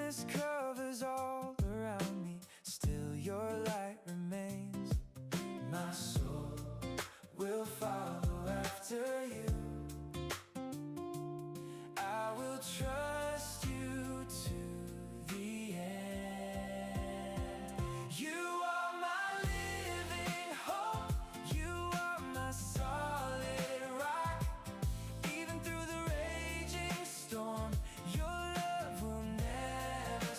darkness covers all around me, still your light remains. My soul will follow after you. I will trust you to the end. You are my living hope. You are my solid rock. Even through the raging storm, your love will never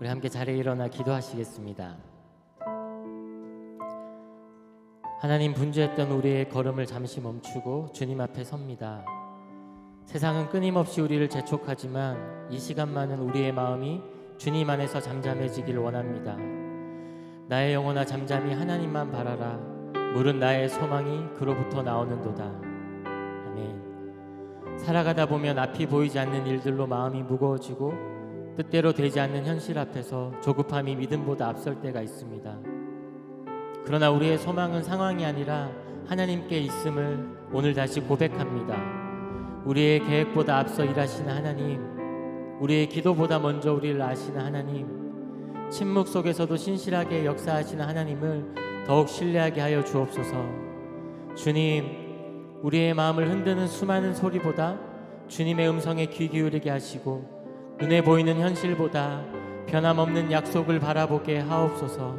우리 함께 자리에 일어나 기도하시겠습니다. 하나님, 분주했던 우리의 걸음을 잠시 멈추고 주님 앞에 섭니다. 세상은 끊임없이 우리를 재촉하지만 이 시간만은 우리의 마음이 주님 안에서 잠잠해지길 원합니다. 나의 영혼아 잠잠히 하나님만 바라라. 물은 나의 소망이 그로부터 나오는도다. 아멘. 살아가다 보면 앞이 보이지 않는 일들로 마음이 무거워지고 뜻대로 되지 않는 현실 앞에서 조급함이 믿음보다 앞설 때가 있습니다. 그러나 우리의 소망은 상황이 아니라 하나님께 있음을 오늘 다시 고백합니다. 우리의 계획보다 앞서 일하시는 하나님, 우리의 기도보다 먼저 우리를 아시는 하나님, 침묵 속에서도 신실하게 역사하시는 하나님을 더욱 신뢰하게 하여 주옵소서. 주님, 우리의 마음을 흔드는 수많은 소리보다 주님의 음성에 귀 기울이게 하시고 눈에 보이는 현실보다 변함없는 약속을 바라보게 하옵소서.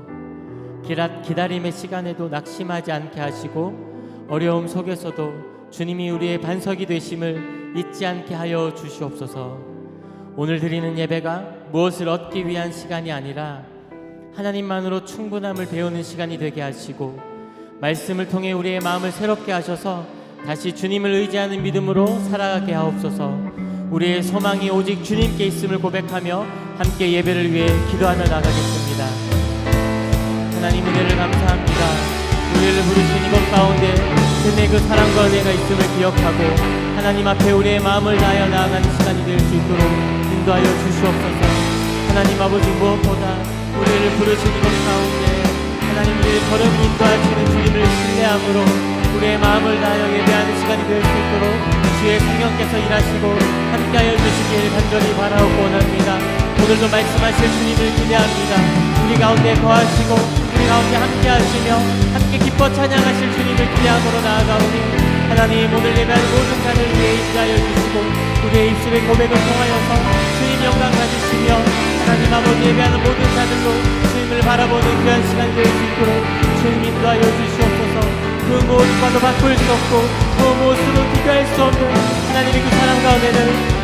기다림의 시간에도 낙심하지 않게 하시고 어려움 속에서도 주님이 우리의 반석이 되심을 잊지 않게 하여 주시옵소서. 오늘 드리는 예배가 무엇을 얻기 위한 시간이 아니라 하나님만으로 충분함을 배우는 시간이 되게 하시고 말씀을 통해 우리의 마음을 새롭게 하셔서 다시 주님을 의지하는 믿음으로 살아가게 하옵소서. 우리의 소망이 오직 주님께 있음을 고백하며 함께 예배를 위해 기도하며 나가겠습니다. 하나님, 은혜를 감사합니다. 우리를 부르신 이곳 가운데 끝내 그 사랑과 은혜가 있음을 기억하고 하나님 앞에 우리의 마음을 다하여 나아가는 시간이 될 수 있도록 인도하여 주시옵소서. 하나님 아버지, 무엇보다 우리를 부르신 이곳 가운데 하나님, 우리의 걸음을 인도하시는 주님을 신뢰함으로 우리의 마음을 다하여 예배하는 시간이 될 수 있도록 주의 성령께서 일하시고 함께하여 주시길 간절히 바라옵고 원합니다. 오늘도 말씀하실 주님을 기대합니다. 우리 가운데 거하시고 우리 가운데 함께 하시며 함께 기뻐 찬양하실 주님을 기대함으로 나아가오니 하나님, 오늘 예배할 모든 자를 위해 인도하여 주시고 우리의 입술의 고백을 통하여서 주님 영광 가지시며 하나님 아버지, 예배하는 모든 자들로 주님을 바라보는 귀한 시간이 될 수 있도록 주님 인도하여 주시옵소서. 그 무엇과도 바꿀 수 없고 그 무엇으로 비교할 수 없는 하나님의 그 사랑 가운데는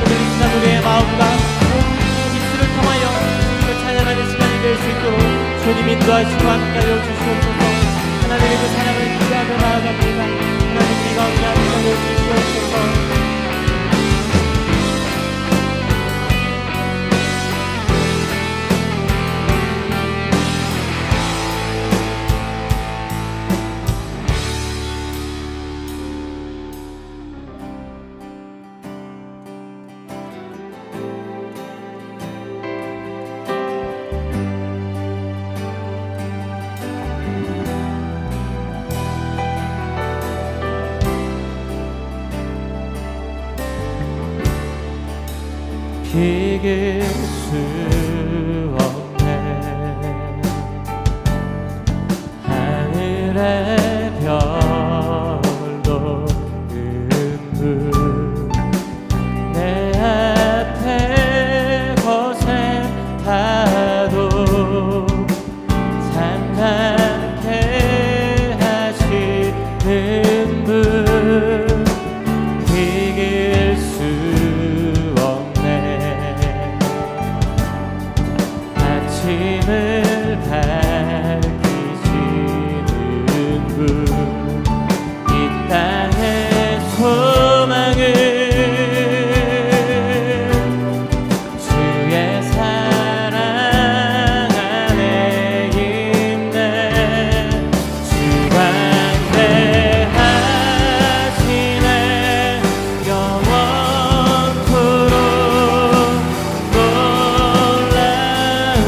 오늘 이 시간 우리의 마음과 입술을 통하여 주님을 찬양하는 시간이 될 수 있도록 주님 인도하시고 함께하여 주시옵소서. 하나님의 그 사랑을 기대하며 나아갑니다. 하나님, 우리 가운데 함께하여 주시옵소서. 이길 수 없네. 하늘의 별도 음부 내 앞에 거센 파도 잠잠케 하시는 분 이길 수 아침을 밝히시는 분 이 땅의 소망은 주의 사랑 안에 있네. 주 광대하시네. 영원토록 놀라운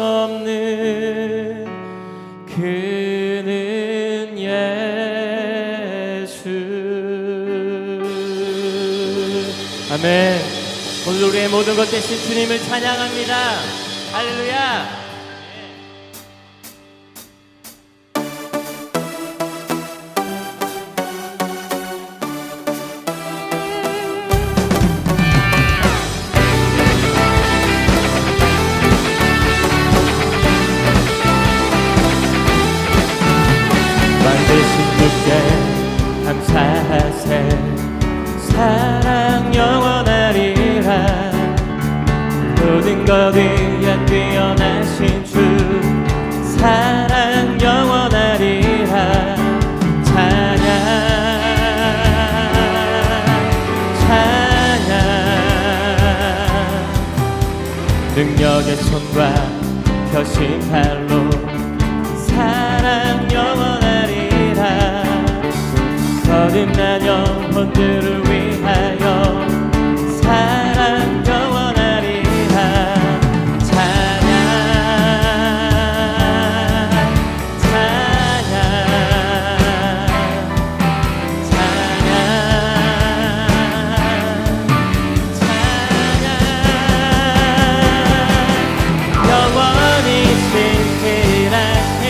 없는 그는 예수. 아멘. 오늘 우리의 모든 것 대신 주님을 찬양합니다. 할렐루야. 만드신 주께 감사하세. 사랑 영원하리라. 모든 것 위에 뛰어나신 주 사랑 영원하리라. 찬양 찬양. 능력의 손과 펴신 팔로 사랑 영원하리라. 거듭난 영혼들을 위하여 사랑 영원하리라. 찬양 찬양 찬양 찬양. 영원히 신실하신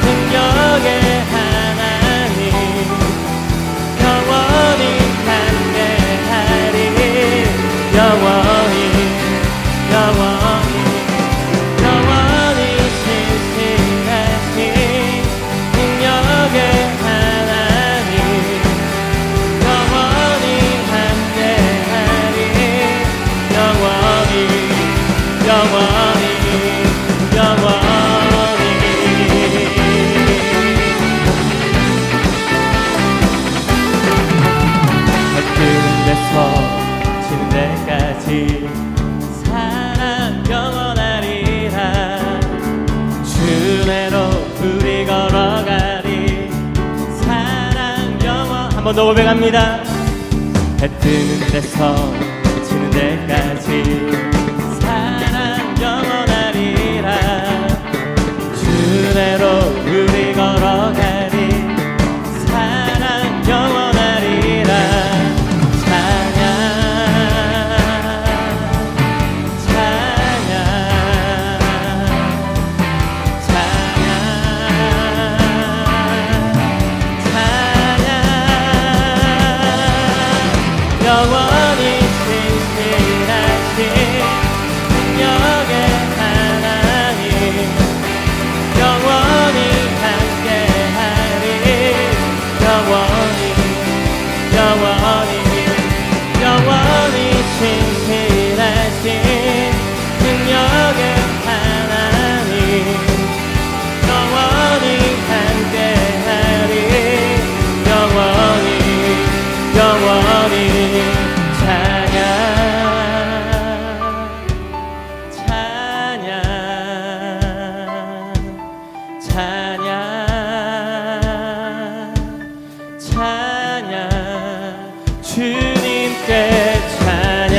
능력의 하나님, 영원히 함께하리. 영원히 영원히 영원히 신실하신 능력의 하나님, 영원히 함께하리. 영원히 영원히 영원히. 햇뜨는 데서 지는 데까지 사랑 영원하리라. 주 은혜로 우리 걸어가리. 사랑 영원. 한 번 더 고백합니다. 햇뜨는 데서 지는 데까지 사랑 영원하리라. 주 은혜로 우리 걸어가리. 사랑 영원하리라. 찬양 찬양 찬양 찬양. 영원히 신실하신 능력의 하나님, 영원히 함께하리. 영원히 영원히 영원히 신실하신 능력의 하나님, 영원히 함께하리. 영원히 영원히 찬양 찬양 찬양 찬양. 주님께 찬양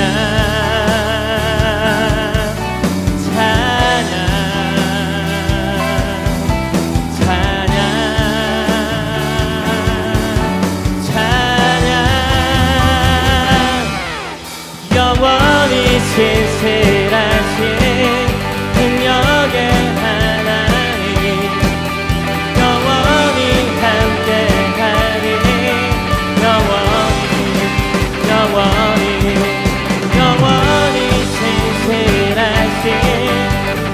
찬양 찬양 찬양. 영원히 신실하신 능력의 하나님, 영원히 함께하리. 영원히 영원히 영원히 신실하신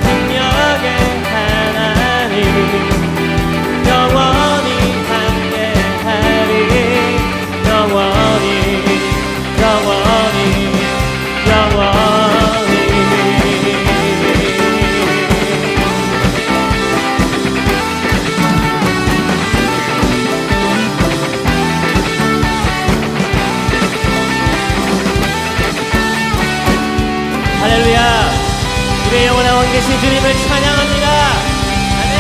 능력의 하나님, 영원히 함께하리. 영원히 영원히 영원히. 할렐루야. 우리의 영원한 왕 계신 주님을 찬양합니다. 아멘.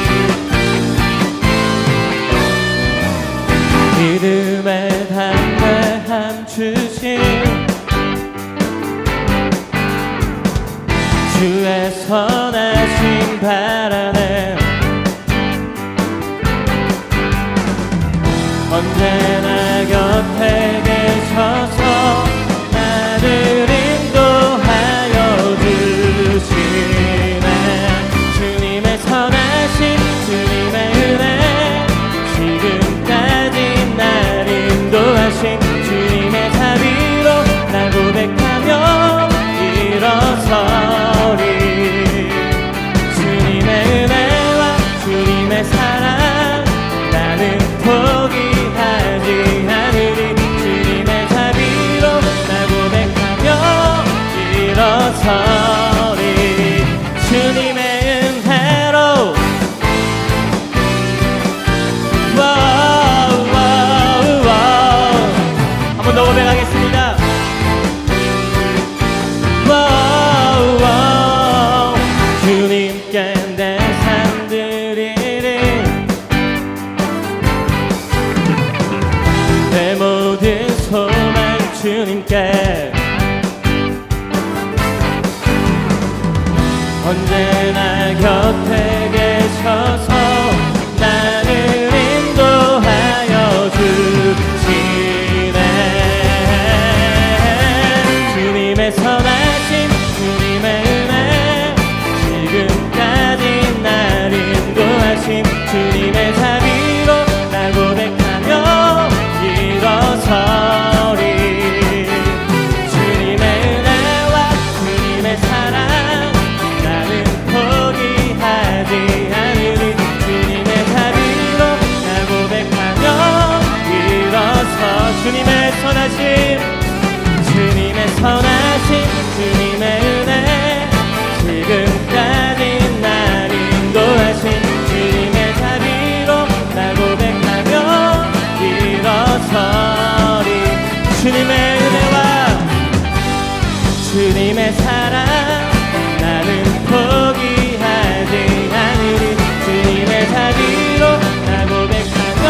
아멘. 바라네. 언제나 곁에 계셔서 나를 인도하여 주시네. 주님의 선하신 주님의 은혜, 지금까지 날 인도하신 주님의 자비로 날 고백하며 일어서리. 주님의 은혜와 주님의 사랑 나는 포기하지 않으리. 주님의 자비로 날 고백하며 일어서리. 주님의 은혜로 한 번 더 고백하겠습니다. 주님께 내 삶 드리리. 내 모든 소망 주님께. 언제나 곁에 계셔서 나를 인도하여 주시네. 주님의 선하신 주님의 은혜, 지금까지 날 인도하신 주님의 자비로 날 고백하며 일어서리. 주님의 은혜와 주님의 사랑 나는 포기하지 않으리. 주님의 자비로 날 고백하며 일어서. 주님의 선하심, 주님의 선하심 주님의 은혜, 지금까지 날 인도하신 주님의 자비로 날 고백하며 일어서리. 주님의 은혜와 주님의 사랑 나는 포기하지 않으리. 주님의 자비로 날 고백하며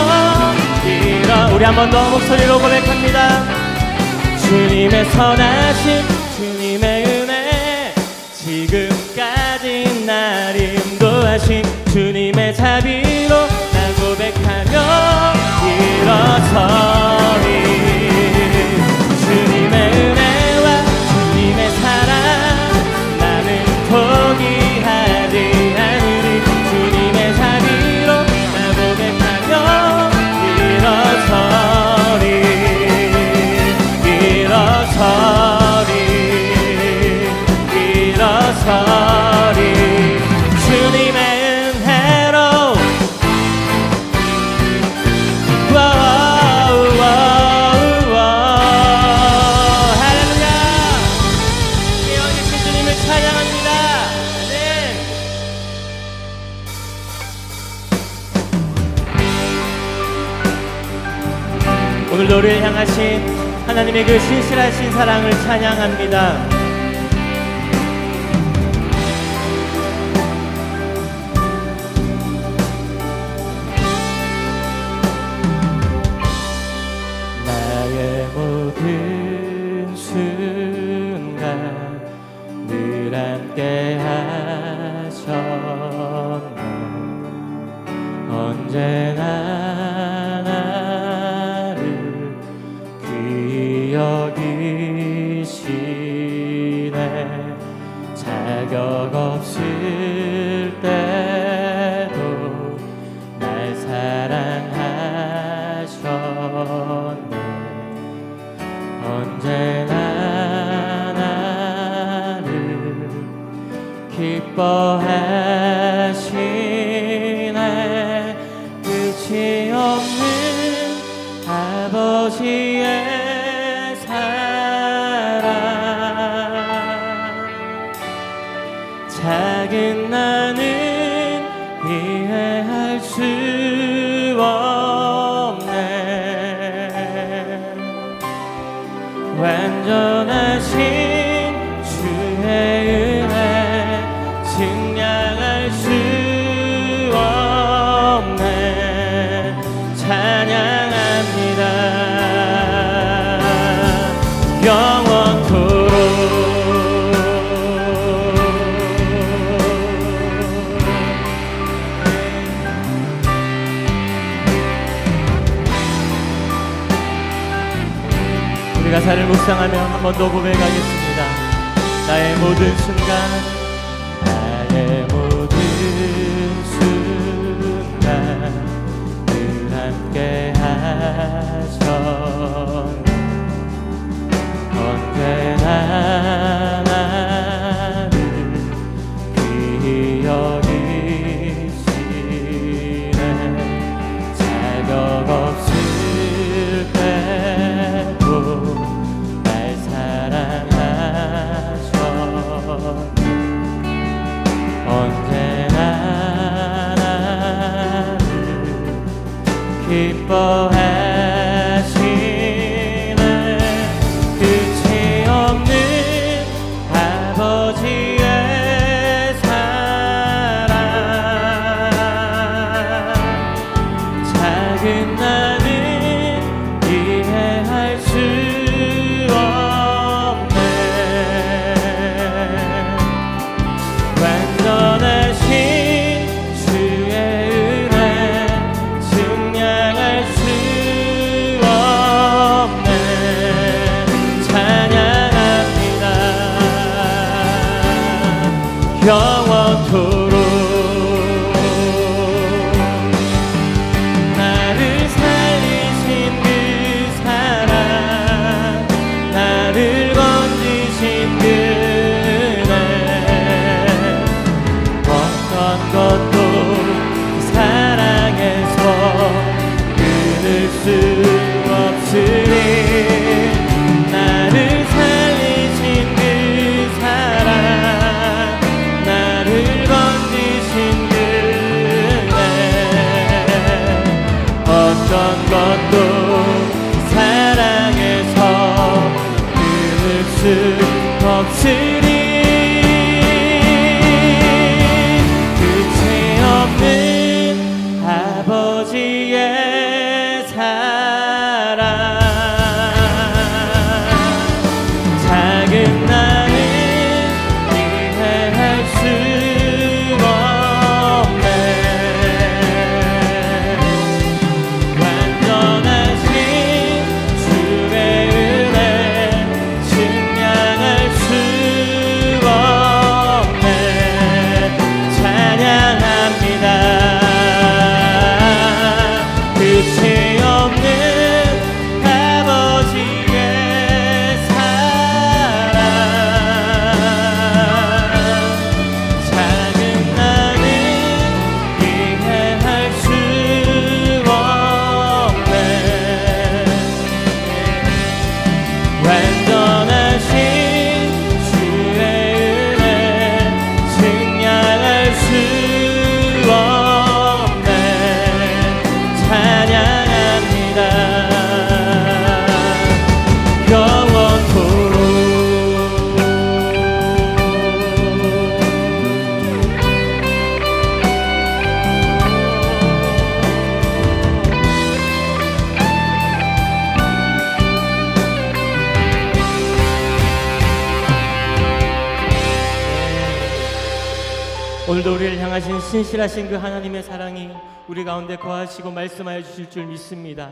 일어. 우리 한 번 더 목소리로 고백합니다. 주님의 선하심 주님의 은혜, 지금까지 날 인도하신 주님의 자비로 날 고백하며 일어서리. 주님의 은혜와 주님의 사랑 나는 포기하지 않으리. 주님의 자비로 날 고백하며 일어서리. 일어서리. 주님의 은혜로 할렐루야. 깨어계신 주님을 찬양합니다. 아멘. 오늘도 우리를 향하신 하나님의 그 신실하신 사랑을 찬양합니다. 나의 모든 순간 늘 함께 하셨네. 언제나 나를 귀히 여기시네. 자격 없을 때도 날 사랑하셨네. 언제나 나를 기뻐하시네. 끝이 없는 아버지의 사랑, 작은 나는 이해할 수 없네. 완전하신 주의 은혜 증량할 수 없네. 찬양합니다. 영원토록 그 가사를 묵상하며 한 번 더 고백하겠습니다. 나의 모든 순간, 나의 모든 순간 늘 함께 하셨네. 언제나 나를 귀히 여기시네. 자격 없을 때도 날 사랑하셨네. 언제나 나를 기뻐하시네. 끝이 없는 아버지의 사랑. 작은 나는 이해할 수 없네. 완전하신 주의 은혜 증량할 수 없네. 찬양합니다. 영원토록 나를 살리신 그 사랑, 나를 건지신 그 은혜, 어떤 것도 그 사랑에서 끊을 수 없으니. 나를 살리신 그 사랑, 나를 건지신 그 은혜, 어떤 것도 그 사랑에서 끊을 수 없으니. 끝이 없는 아버지의 사랑. 작은 나는 이해할 수 없네. 완전하신 주의 은혜 증량할 수 없네. 찬양합니다. 끝이 없는 아버지의 사랑. 작은 나는 이해할 수 없네. 완전하신 주의 은혜 증량할 수 없네. 찬양합니다. 영원토록. 오늘도 우리를 향하신 신실하신 그 하나님의 사랑이 우리 가운데 거하시고 말씀하여 주실 줄 믿습니다.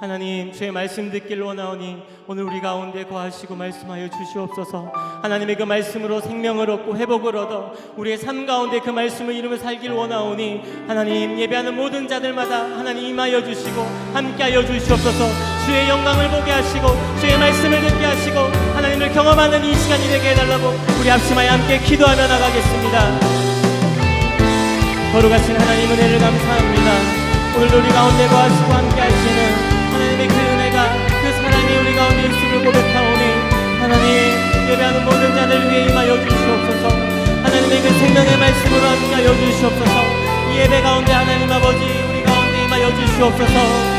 하나님, 주의 말씀 듣길 원하오니 오늘 우리 가운데 거하시고 말씀하여 주시옵소서. 하나님의 그 말씀으로 생명을 얻고 회복을 얻어 우리의 삶 가운데 그 말씀을 이루며 살길 원하오니 하나님, 예배하는 모든 자들마다 하나님 임하여 주시고 함께하여 주시옵소서. 주의 영광을 보게 하시고 주의 말씀을 듣게 하시고 하나님을 경험하는 이 시간이 되게 해달라고 우리 합심하여 함께 기도하며 나가겠습니다. 거룩하신 하나님, 은혜를 감사합니다. 오늘도 우리 가운데 거하시고 함께 하시는 하나님의 그 은혜가, 그 사랑이 우리 가운데 있음을 고백하오니 하나님, 예배하는 모든 자들 위해 임하여 주시옵소서. 하나님의 그 생명의 말씀으로 함께하여 주시옵소서. 이 예배 가운데 하나님 아버지 우리 가운데 임하여 주시옵소서.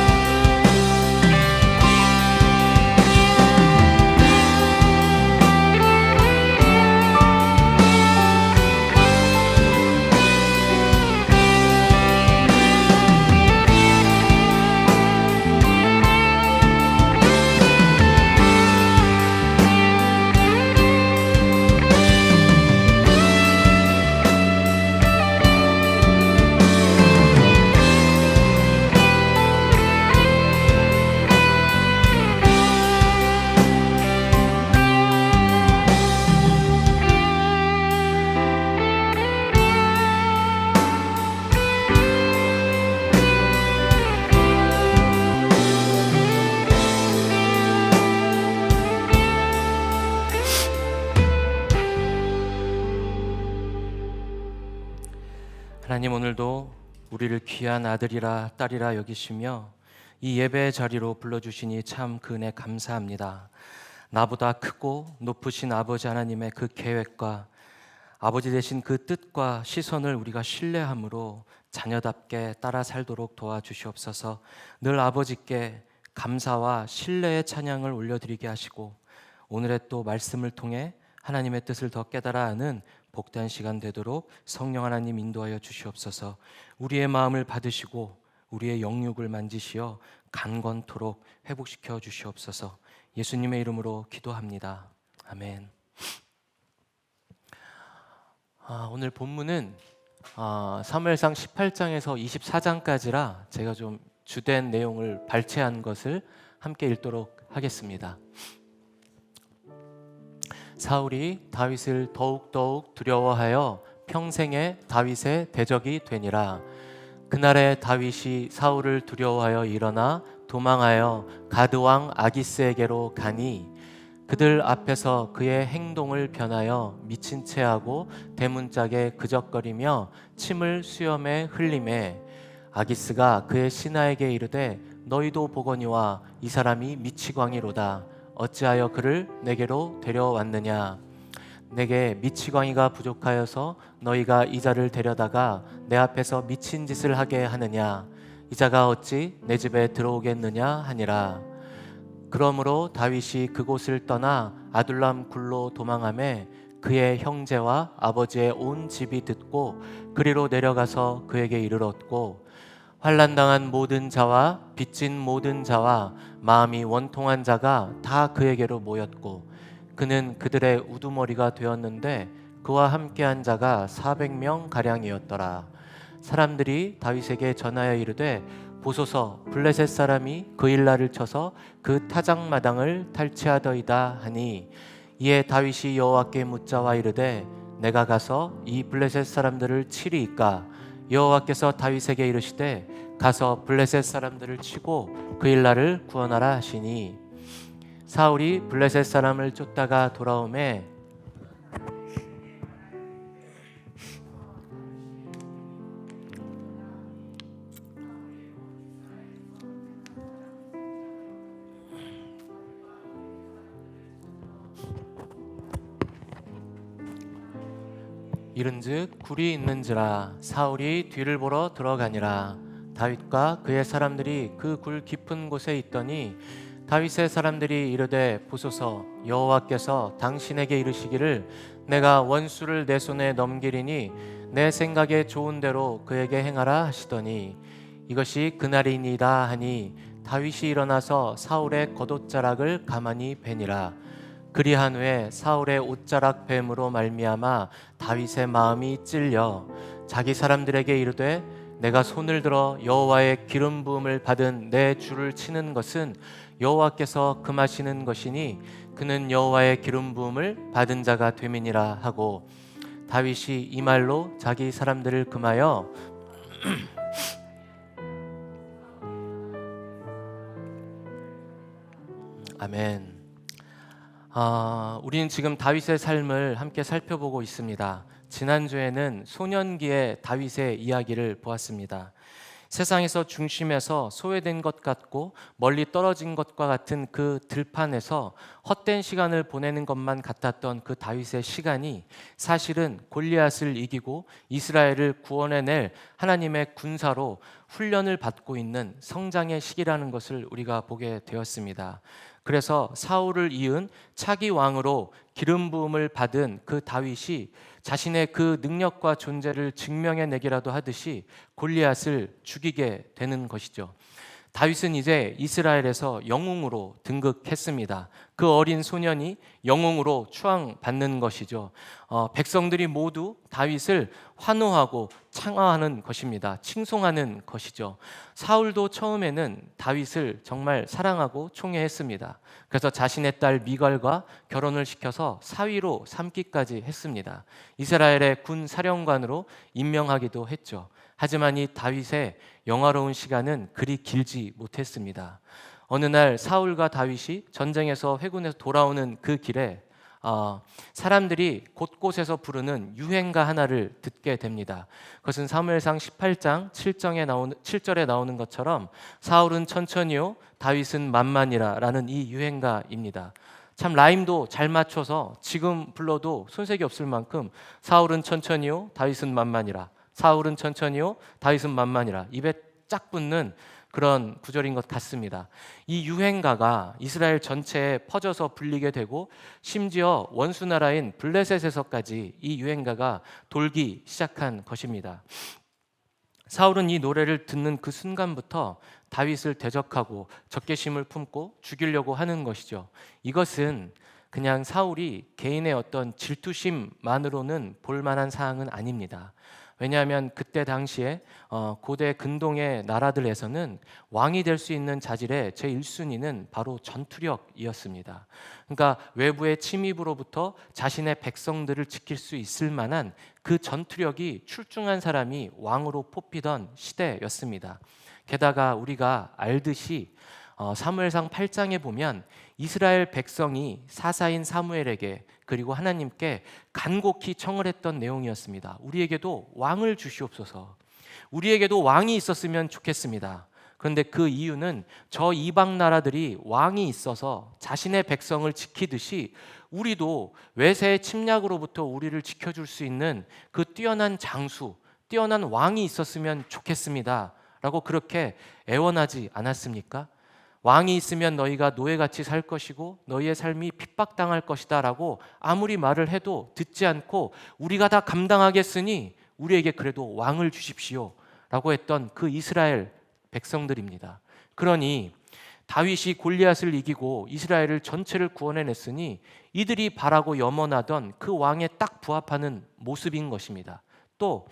하나님, 오늘도 우리를 귀한 아들이라 딸이라 여기시며 이 예배의 자리로 불러주시니 참 그 은혜 감사합니다. 나보다 크고 높으신 아버지 하나님의 그 계획과 아버지 되신 그 뜻과 시선을 우리가 신뢰함으로 자녀답게 따라 살도록 도와주시옵소서. 늘 아버지께 감사와 신뢰의 찬양을 올려드리게 하시고 오늘의 또 말씀을 통해 하나님의 뜻을 더 깨달아 아는 복된 시간 되도록 성령 하나님 인도하여 주시옵소서. 우리의 마음을 받으시고 우리의 영육을 만지시어 강건토록 회복시켜 주시옵소서. 예수님의 이름으로 기도합니다. 아멘. 오늘 본문은 사무엘상 18장에서 24장까지라 제가 좀 주된 내용을 발췌한 것을 함께 읽도록 하겠습니다. 사울이 다윗을 더욱더욱 두려워하여 평생에 다윗의 대적이 되니라. 그날에 다윗이 사울을 두려워하여 일어나 도망하여 가드왕 아기스에게로 가니 그들 앞에서 그의 행동을 변하여 미친 채하고 대문짝에 그적거리며 침을 수염에 흘리매 아기스가 그의 신하에게 이르되 너희도 보거니와 이 사람이 미치광이로다. 어찌하여 그를 내게로 데려왔느냐. 내게 미치광이가 부족하여서 너희가 이 자를 데려다가 내 앞에서 미친 짓을 하게 하느냐. 이 자가 어찌 내 집에 들어오겠느냐 하니라. 그러므로 다윗이 그곳을 떠나 아둘람 굴로 도망하매 그의 형제와 아버지의 온 집이 듣고 그리로 내려가서 그에게 이르렀고 환난당한 모든 자와 빚진 모든 자와 마음이 원통한 자가 다 그에게로 모였고 그는 그들의 우두머리가 되었는데 그와 함께한 자가 400명 가량이었더라. 사람들이 다윗에게 전하여 이르되 보소서 블레셋 사람이 그 일날을 쳐서 그 타작마당을 탈취하더이다 하니 이에 다윗이 여호와께 묻자와 이르되 내가 가서 이 블레셋 사람들을 치리이까. 여호와께서 다윗에게 이르시되 가서 블레셋 사람들을 치고 그 일날을 구원하라 하시니 사울이 블레셋 사람을 쫓다가 돌아오매 이른즉 굴이 있는지라. 사울이 뒤를 보러 들어가니라. 다윗과 그의 사람들이 그 굴 깊은 곳에 있더니 다윗의 사람들이 이르되 보소서 여호와께서 당신에게 이르시기를 내가 원수를 내 손에 넘기리니 내 생각에 좋은 대로 그에게 행하라 하시더니 이것이 그날이니이다 하니 다윗이 일어나서 사울의 겉옷자락을 가만히 베니라. 그리한 후에 사울의 옷자락 뱀으로 말미암아 다윗의 마음이 찔려 자기 사람들에게 이르되 내가 손을 들어 여호와의 기름 부음을 받은 내 주를 치는 것은 여호와께서 금하시는 것이니 그는 여호와의 기름 부음을 받은 자가 됨이니라 하고 다윗이 이 말로 자기 사람들을 금하여 아멘. 우리는 지금 다윗의 삶을 함께 살펴보고 있습니다. 지난주에는 소년기의 다윗의 이야기를 보았습니다. 세상에서 중심에서 소외된 것 같고 멀리 떨어진 것과 같은 그 들판에서 헛된 시간을 보내는 것만 같았던 그 다윗의 시간이 사실은 골리앗을 이기고 이스라엘을 구원해낼 하나님의 군사로 훈련을 받고 있는 성장의 시기라는 것을 우리가 보게 되었습니다. 그래서 사울을 이은 차기 왕으로 기름 부음을 받은 그 다윗이 자신의 그 능력과 존재를 증명해내기라도 하듯이 골리앗을 죽이게 되는 것이죠. 다윗은 이제 이스라엘에서 영웅으로 등극했습니다. 그 어린 소년이 영웅으로 추앙받는 것이죠. 백성들이 모두 다윗을 환호하고 창화하는 것입니다. 칭송하는 것이죠. 사울도 처음에는 다윗을 정말 사랑하고 총애했습니다. 그래서 자신의 딸 미갈과 결혼을 시켜서 사위로 삼기까지 했습니다. 이스라엘의 군 사령관으로 임명하기도 했죠. 하지만 이 다윗의 영화로운 시간은 그리 길지 못했습니다. 어느 날 사울과 다윗이 전쟁에서 회군에서 돌아오는 그 길에 사람들이 곳곳에서 부르는 유행가 하나를 듣게 됩니다. 그것은 사무엘상 18장 7절에 나오는 것처럼 사울은 천천히요 다윗은 만만이라 라는 이 유행가입니다. 참 라임도 잘 맞춰서 지금 불러도 손색이 없을 만큼 사울은 천천히요 다윗은 만만이라, 사울은 천천히요 다윗은 만만이라 입에 짝 붙는 그런 구절인 것 같습니다. 이 유행가가 이스라엘 전체에 퍼져서 불리게 되고 심지어 원수 나라인 블레셋에서까지 이 유행가가 돌기 시작한 것입니다. 사울은 이 노래를 듣는 그 순간부터 다윗을 대적하고 적개심을 품고 죽이려고 하는 것이죠. 이것은 그냥 사울이 개인의 어떤 질투심만으로는 볼만한 사항은 아닙니다. 왜냐하면 그때 당시에 고대 근동의 나라들에서는 왕이 될 수 있는 자질의 제1순위는 바로 전투력이었습니다. 그러니까 외부의 침입으로부터 자신의 백성들을 지킬 수 있을 만한 그 전투력이 출중한 사람이 왕으로 뽑히던 시대였습니다. 게다가 우리가 알듯이 사무엘상 8장에 보면 이스라엘 백성이 사사인 사무엘에게 그리고 하나님께 간곡히 청을 했던 내용이었습니다. 우리에게도 왕을 주시옵소서. 우리에게도 왕이 있었으면 좋겠습니다. 그런데 그 이유는 저 이방 나라들이 왕이 있어서 자신의 백성을 지키듯이 우리도 외세의 침략으로부터 우리를 지켜줄 수 있는 그 뛰어난 장수, 뛰어난 왕이 있었으면 좋겠습니다 라고 그렇게 애원하지 않았습니까? 왕이 있으면 너희가 노예같이 살 것이고 너희의 삶이 핍박당할 것이다 라고 아무리 말을 해도 듣지 않고 우리가 다 감당하겠으니 우리에게 그래도 왕을 주십시오 라고 했던 그 이스라엘 백성들입니다. 그러니 다윗이 골리앗을 이기고 이스라엘을 전체를 구원해냈으니 이들이 바라고 염원하던 그 왕에 딱 부합하는 모습인 것입니다. 또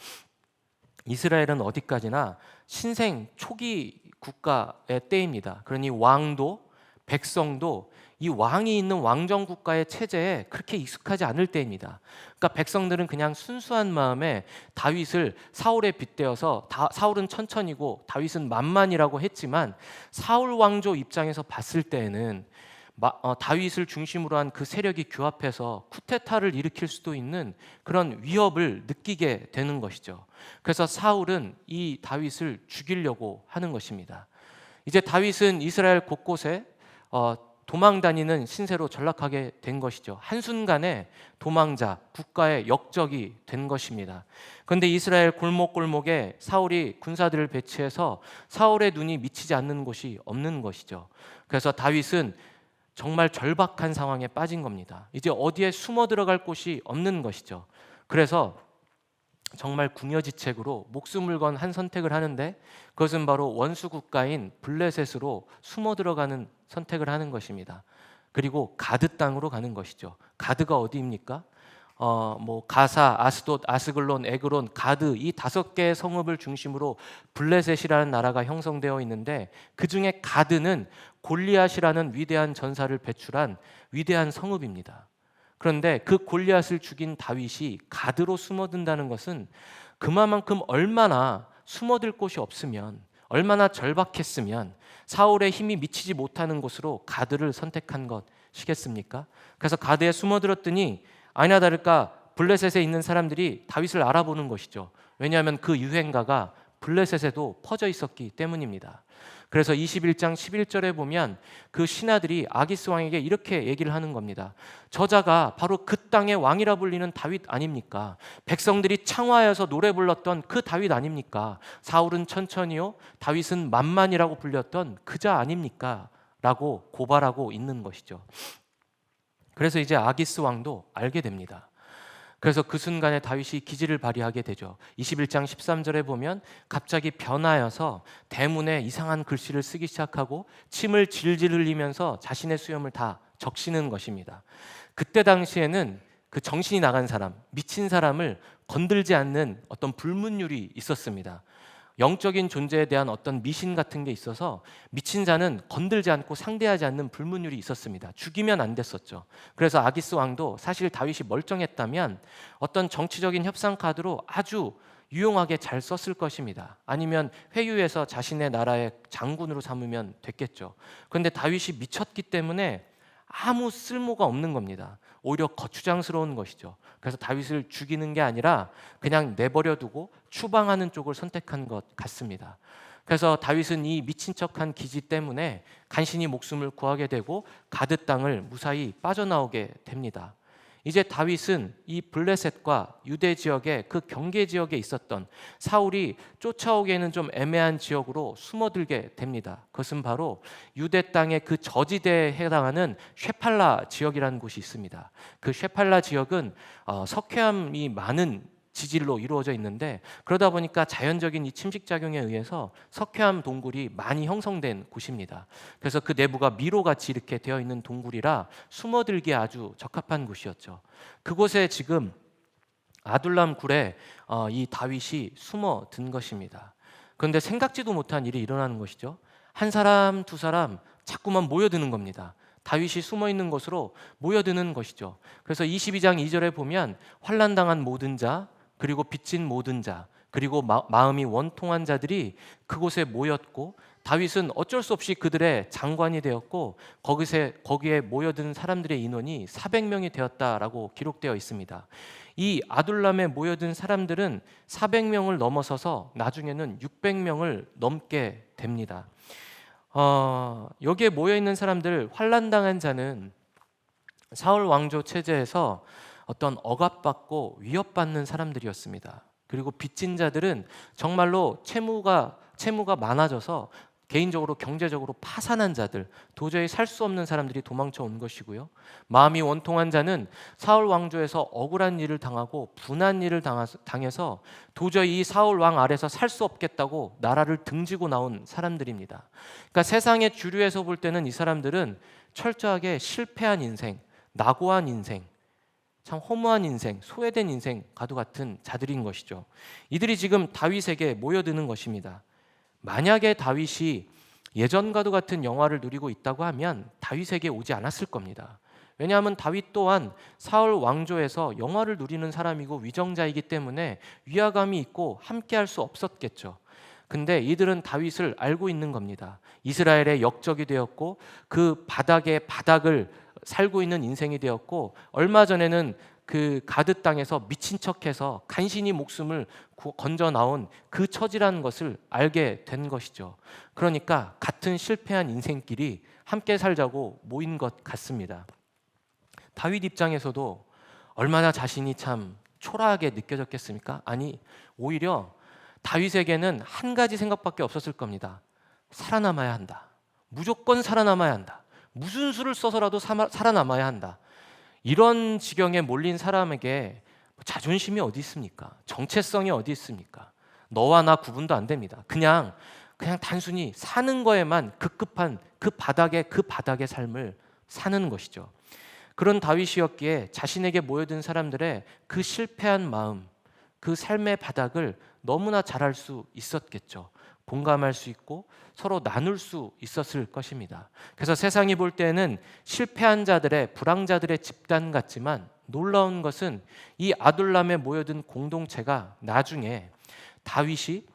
이스라엘은 어디까지나 신생 초기 국가의 때입니다. 그러니 왕도 백성도 이 왕이 있는 왕정 국가의 체제에 그렇게 익숙하지 않을 때입니다. 그러니까 백성들은 그냥 순수한 마음에 다윗을 사울에 빗대어서 사울은 천천히고 다윗은 만만이라고 했지만 사울 왕조 입장에서 봤을 때에는 다윗을 중심으로 한 그 세력이 규합해서 쿠데타를 일으킬 수도 있는 그런 위협을 느끼게 되는 것이죠. 그래서 사울은 이 다윗을 죽이려고 하는 것입니다. 이제 다윗은 이스라엘 곳곳에 도망 다니는 신세로 전락하게 된 것이죠. 한순간에 도망자, 국가의 역적이 된 것입니다. 그런데 이스라엘 골목골목에 사울이 군사들을 배치해서 사울의 눈이 미치지 않는 곳이 없는 것이죠. 그래서 다윗은 정말 절박한 상황에 빠진 겁니다. 이제 어디에 숨어 들어갈 곳이 없는 것이죠. 그래서 정말 궁여지책으로 목숨을 건 한 선택을 하는데 그것은 바로 원수 국가인 블레셋으로 숨어 들어가는 선택을 하는 것입니다. 그리고 가드 땅으로 가는 것이죠. 가드가 어디입니까? 가사, 아스돗, 아스글론, 에그론, 가드 이 5개의 성읍을 중심으로 블레셋이라는 나라가 형성되어 있는데 그 중에 가드는 골리앗이라는 위대한 전사를 배출한 위대한 성읍입니다. 그런데 그 골리앗을 죽인 다윗이 가드로 숨어든다는 것은 그만큼 얼마나 숨어들 곳이 없으면, 얼마나 절박했으면 사울의 힘이 미치지 못하는 곳으로 가드를 선택한 것이겠습니까? 그래서 가드에 숨어들었더니 아니나 다를까 블레셋에 있는 사람들이 다윗을 알아보는 것이죠. 왜냐하면 그 유행가가 블레셋에도 퍼져 있었기 때문입니다. 그래서 21장 11절에 보면 그 신하들이 아기스 왕에게 이렇게 얘기를 하는 겁니다. 저자가 바로 그 땅의 왕이라 불리는 다윗 아닙니까? 백성들이 창화하여서 노래 불렀던 그 다윗 아닙니까? 사울은 천천히요 다윗은 만만이라고 불렸던 그자 아닙니까? 라고 고발하고 있는 것이죠. 그래서 이제 아기스 왕도 알게 됩니다. 그래서 그 순간에 다윗이 기지를 발휘하게 되죠. 21장 13절에 보면 갑자기 변하여서 대문에 이상한 글씨를 쓰기 시작하고 침을 질질 흘리면서 자신의 수염을 다 적시는 것입니다. 그때 당시에는 그 정신이 나간 사람, 미친 사람을 건들지 않는 어떤 불문율이 있었습니다. 영적인 존재에 대한 어떤 미신 같은 게 있어서 미친 자는 건들지 않고 상대하지 않는 불문율이 있었습니다. 죽이면 안 됐었죠. 그래서 아기스 왕도 사실 다윗이 멀쩡했다면 어떤 정치적인 협상 카드로 아주 유용하게 잘 썼을 것입니다. 아니면 회유해서 자신의 나라의 장군으로 삼으면 됐겠죠. 그런데 다윗이 미쳤기 때문에 아무 쓸모가 없는 겁니다. 오히려 거추장스러운 것이죠. 그래서 다윗을 죽이는 게 아니라 그냥 내버려 두고 추방하는 쪽을 선택한 것 같습니다. 그래서 다윗은 이 미친 척한 기지 때문에 간신히 목숨을 구하게 되고 가드 땅을 무사히 빠져나오게 됩니다. 이제 다윗은 이 블레셋과 유대 지역의 그 경계 지역에 있었던 사울이 쫓아오기에는 좀 애매한 지역으로 숨어들게 됩니다. 그것은 바로 유대 땅의 그 저지대에 해당하는 쉐팔라 지역이라는 곳이 있습니다. 그 쉐팔라 지역은 석회암이 많은 지질로 이루어져 있는데, 그러다 보니까 자연적인 이 침식작용에 의해서 석회암 동굴이 많이 형성된 곳입니다. 그래서 그 내부가 미로같이 이렇게 되어 있는 동굴이라 숨어들기에 아주 적합한 곳이었죠. 그곳에 지금 아둘람 굴에 이 다윗이 숨어든 것입니다. 그런데 생각지도 못한 일이 일어나는 것이죠. 한 사람 두 사람 자꾸만 모여드는 겁니다. 다윗이 숨어 있는 곳으로 모여드는 것이죠. 그래서 22장 2절에 보면 환난당한 모든 자, 그리고 빚진 모든 자, 그리고 마음이 원통한 자들이 그곳에 모였고, 다윗은 어쩔 수 없이 그들의 장관이 되었고, 거기에 모여든 사람들의 인원이 400명이 되었다라고 기록되어 있습니다. 이 아둘람에 모여든 사람들은 400명을 넘어서서 나중에는 600명을 넘게 됩니다. 여기에 모여있는 사람들, 환난당한 자는 사울 왕조 체제에서 어떤 억압받고 위협받는 사람들이었습니다. 그리고 빚진 자들은 정말로 채무가 많아져서 개인적으로 경제적으로 파산한 자들, 도저히 살 수 없는 사람들이 도망쳐 온 것이고요. 마음이 원통한 자는 사울 왕조에서 억울한 일을 당하고 분한 일을 당해서 도저히 이 사울 왕 아래서 살 수 없겠다고 나라를 등지고 나온 사람들입니다. 그러니까 세상의 주류에서 볼 때는 이 사람들은 철저하게 실패한 인생, 낙오한 인생, 참 허무한 인생, 소외된 인생과도 같은 자들인 것이죠. 이들이 지금 다윗에게 모여드는 것입니다. 만약에 다윗이 예전과도 같은 영화를 누리고 있다고 하면 다윗에게 오지 않았을 겁니다. 왜냐하면 다윗 또한 사울 왕조에서 영화를 누리는 사람이고 위정자이기 때문에 위화감이 있고 함께할 수 없었겠죠. 근데 이들은 다윗을 알고 있는 겁니다. 이스라엘의 역적이 되었고 그 바닥의 바닥을 살고 있는 인생이 되었고, 얼마 전에는 그 가드 땅에서 미친 척해서 간신히 목숨을 건져 나온 그 처지라는 것을 알게 된 것이죠. 그러니까 같은 실패한 인생끼리 함께 살자고 모인 것 같습니다. 다윗 입장에서도 얼마나 자신이 참 초라하게 느껴졌겠습니까? 아니, 오히려 다윗에게는 한 가지 생각밖에 없었을 겁니다. 살아남아야 한다. 무조건 살아남아야 한다. 무슨 수를 써서라도 살아남아야 한다. 이런 지경에 몰린 사람에게 자존심이 어디 있습니까? 정체성이 어디 있습니까? 너와 나 구분도 안 됩니다. 그냥 단순히 사는 거에만 급급한 그 바닥의 삶을 사는 것이죠. 그런 다윗이었기에 자신에게 모여든 사람들의 그 실패한 마음, 그 삶의 바닥을 너무나 잘 알 수 있었겠죠. 공감할 수 있고 서로 나눌 수 있었을 것입니다. 그래서 세상이 볼 때는 실패한 자들의, 불황자들의 집단 같지만 놀라운 것은 이 아둘람에 모여든 공동체가 나중에 다윗이,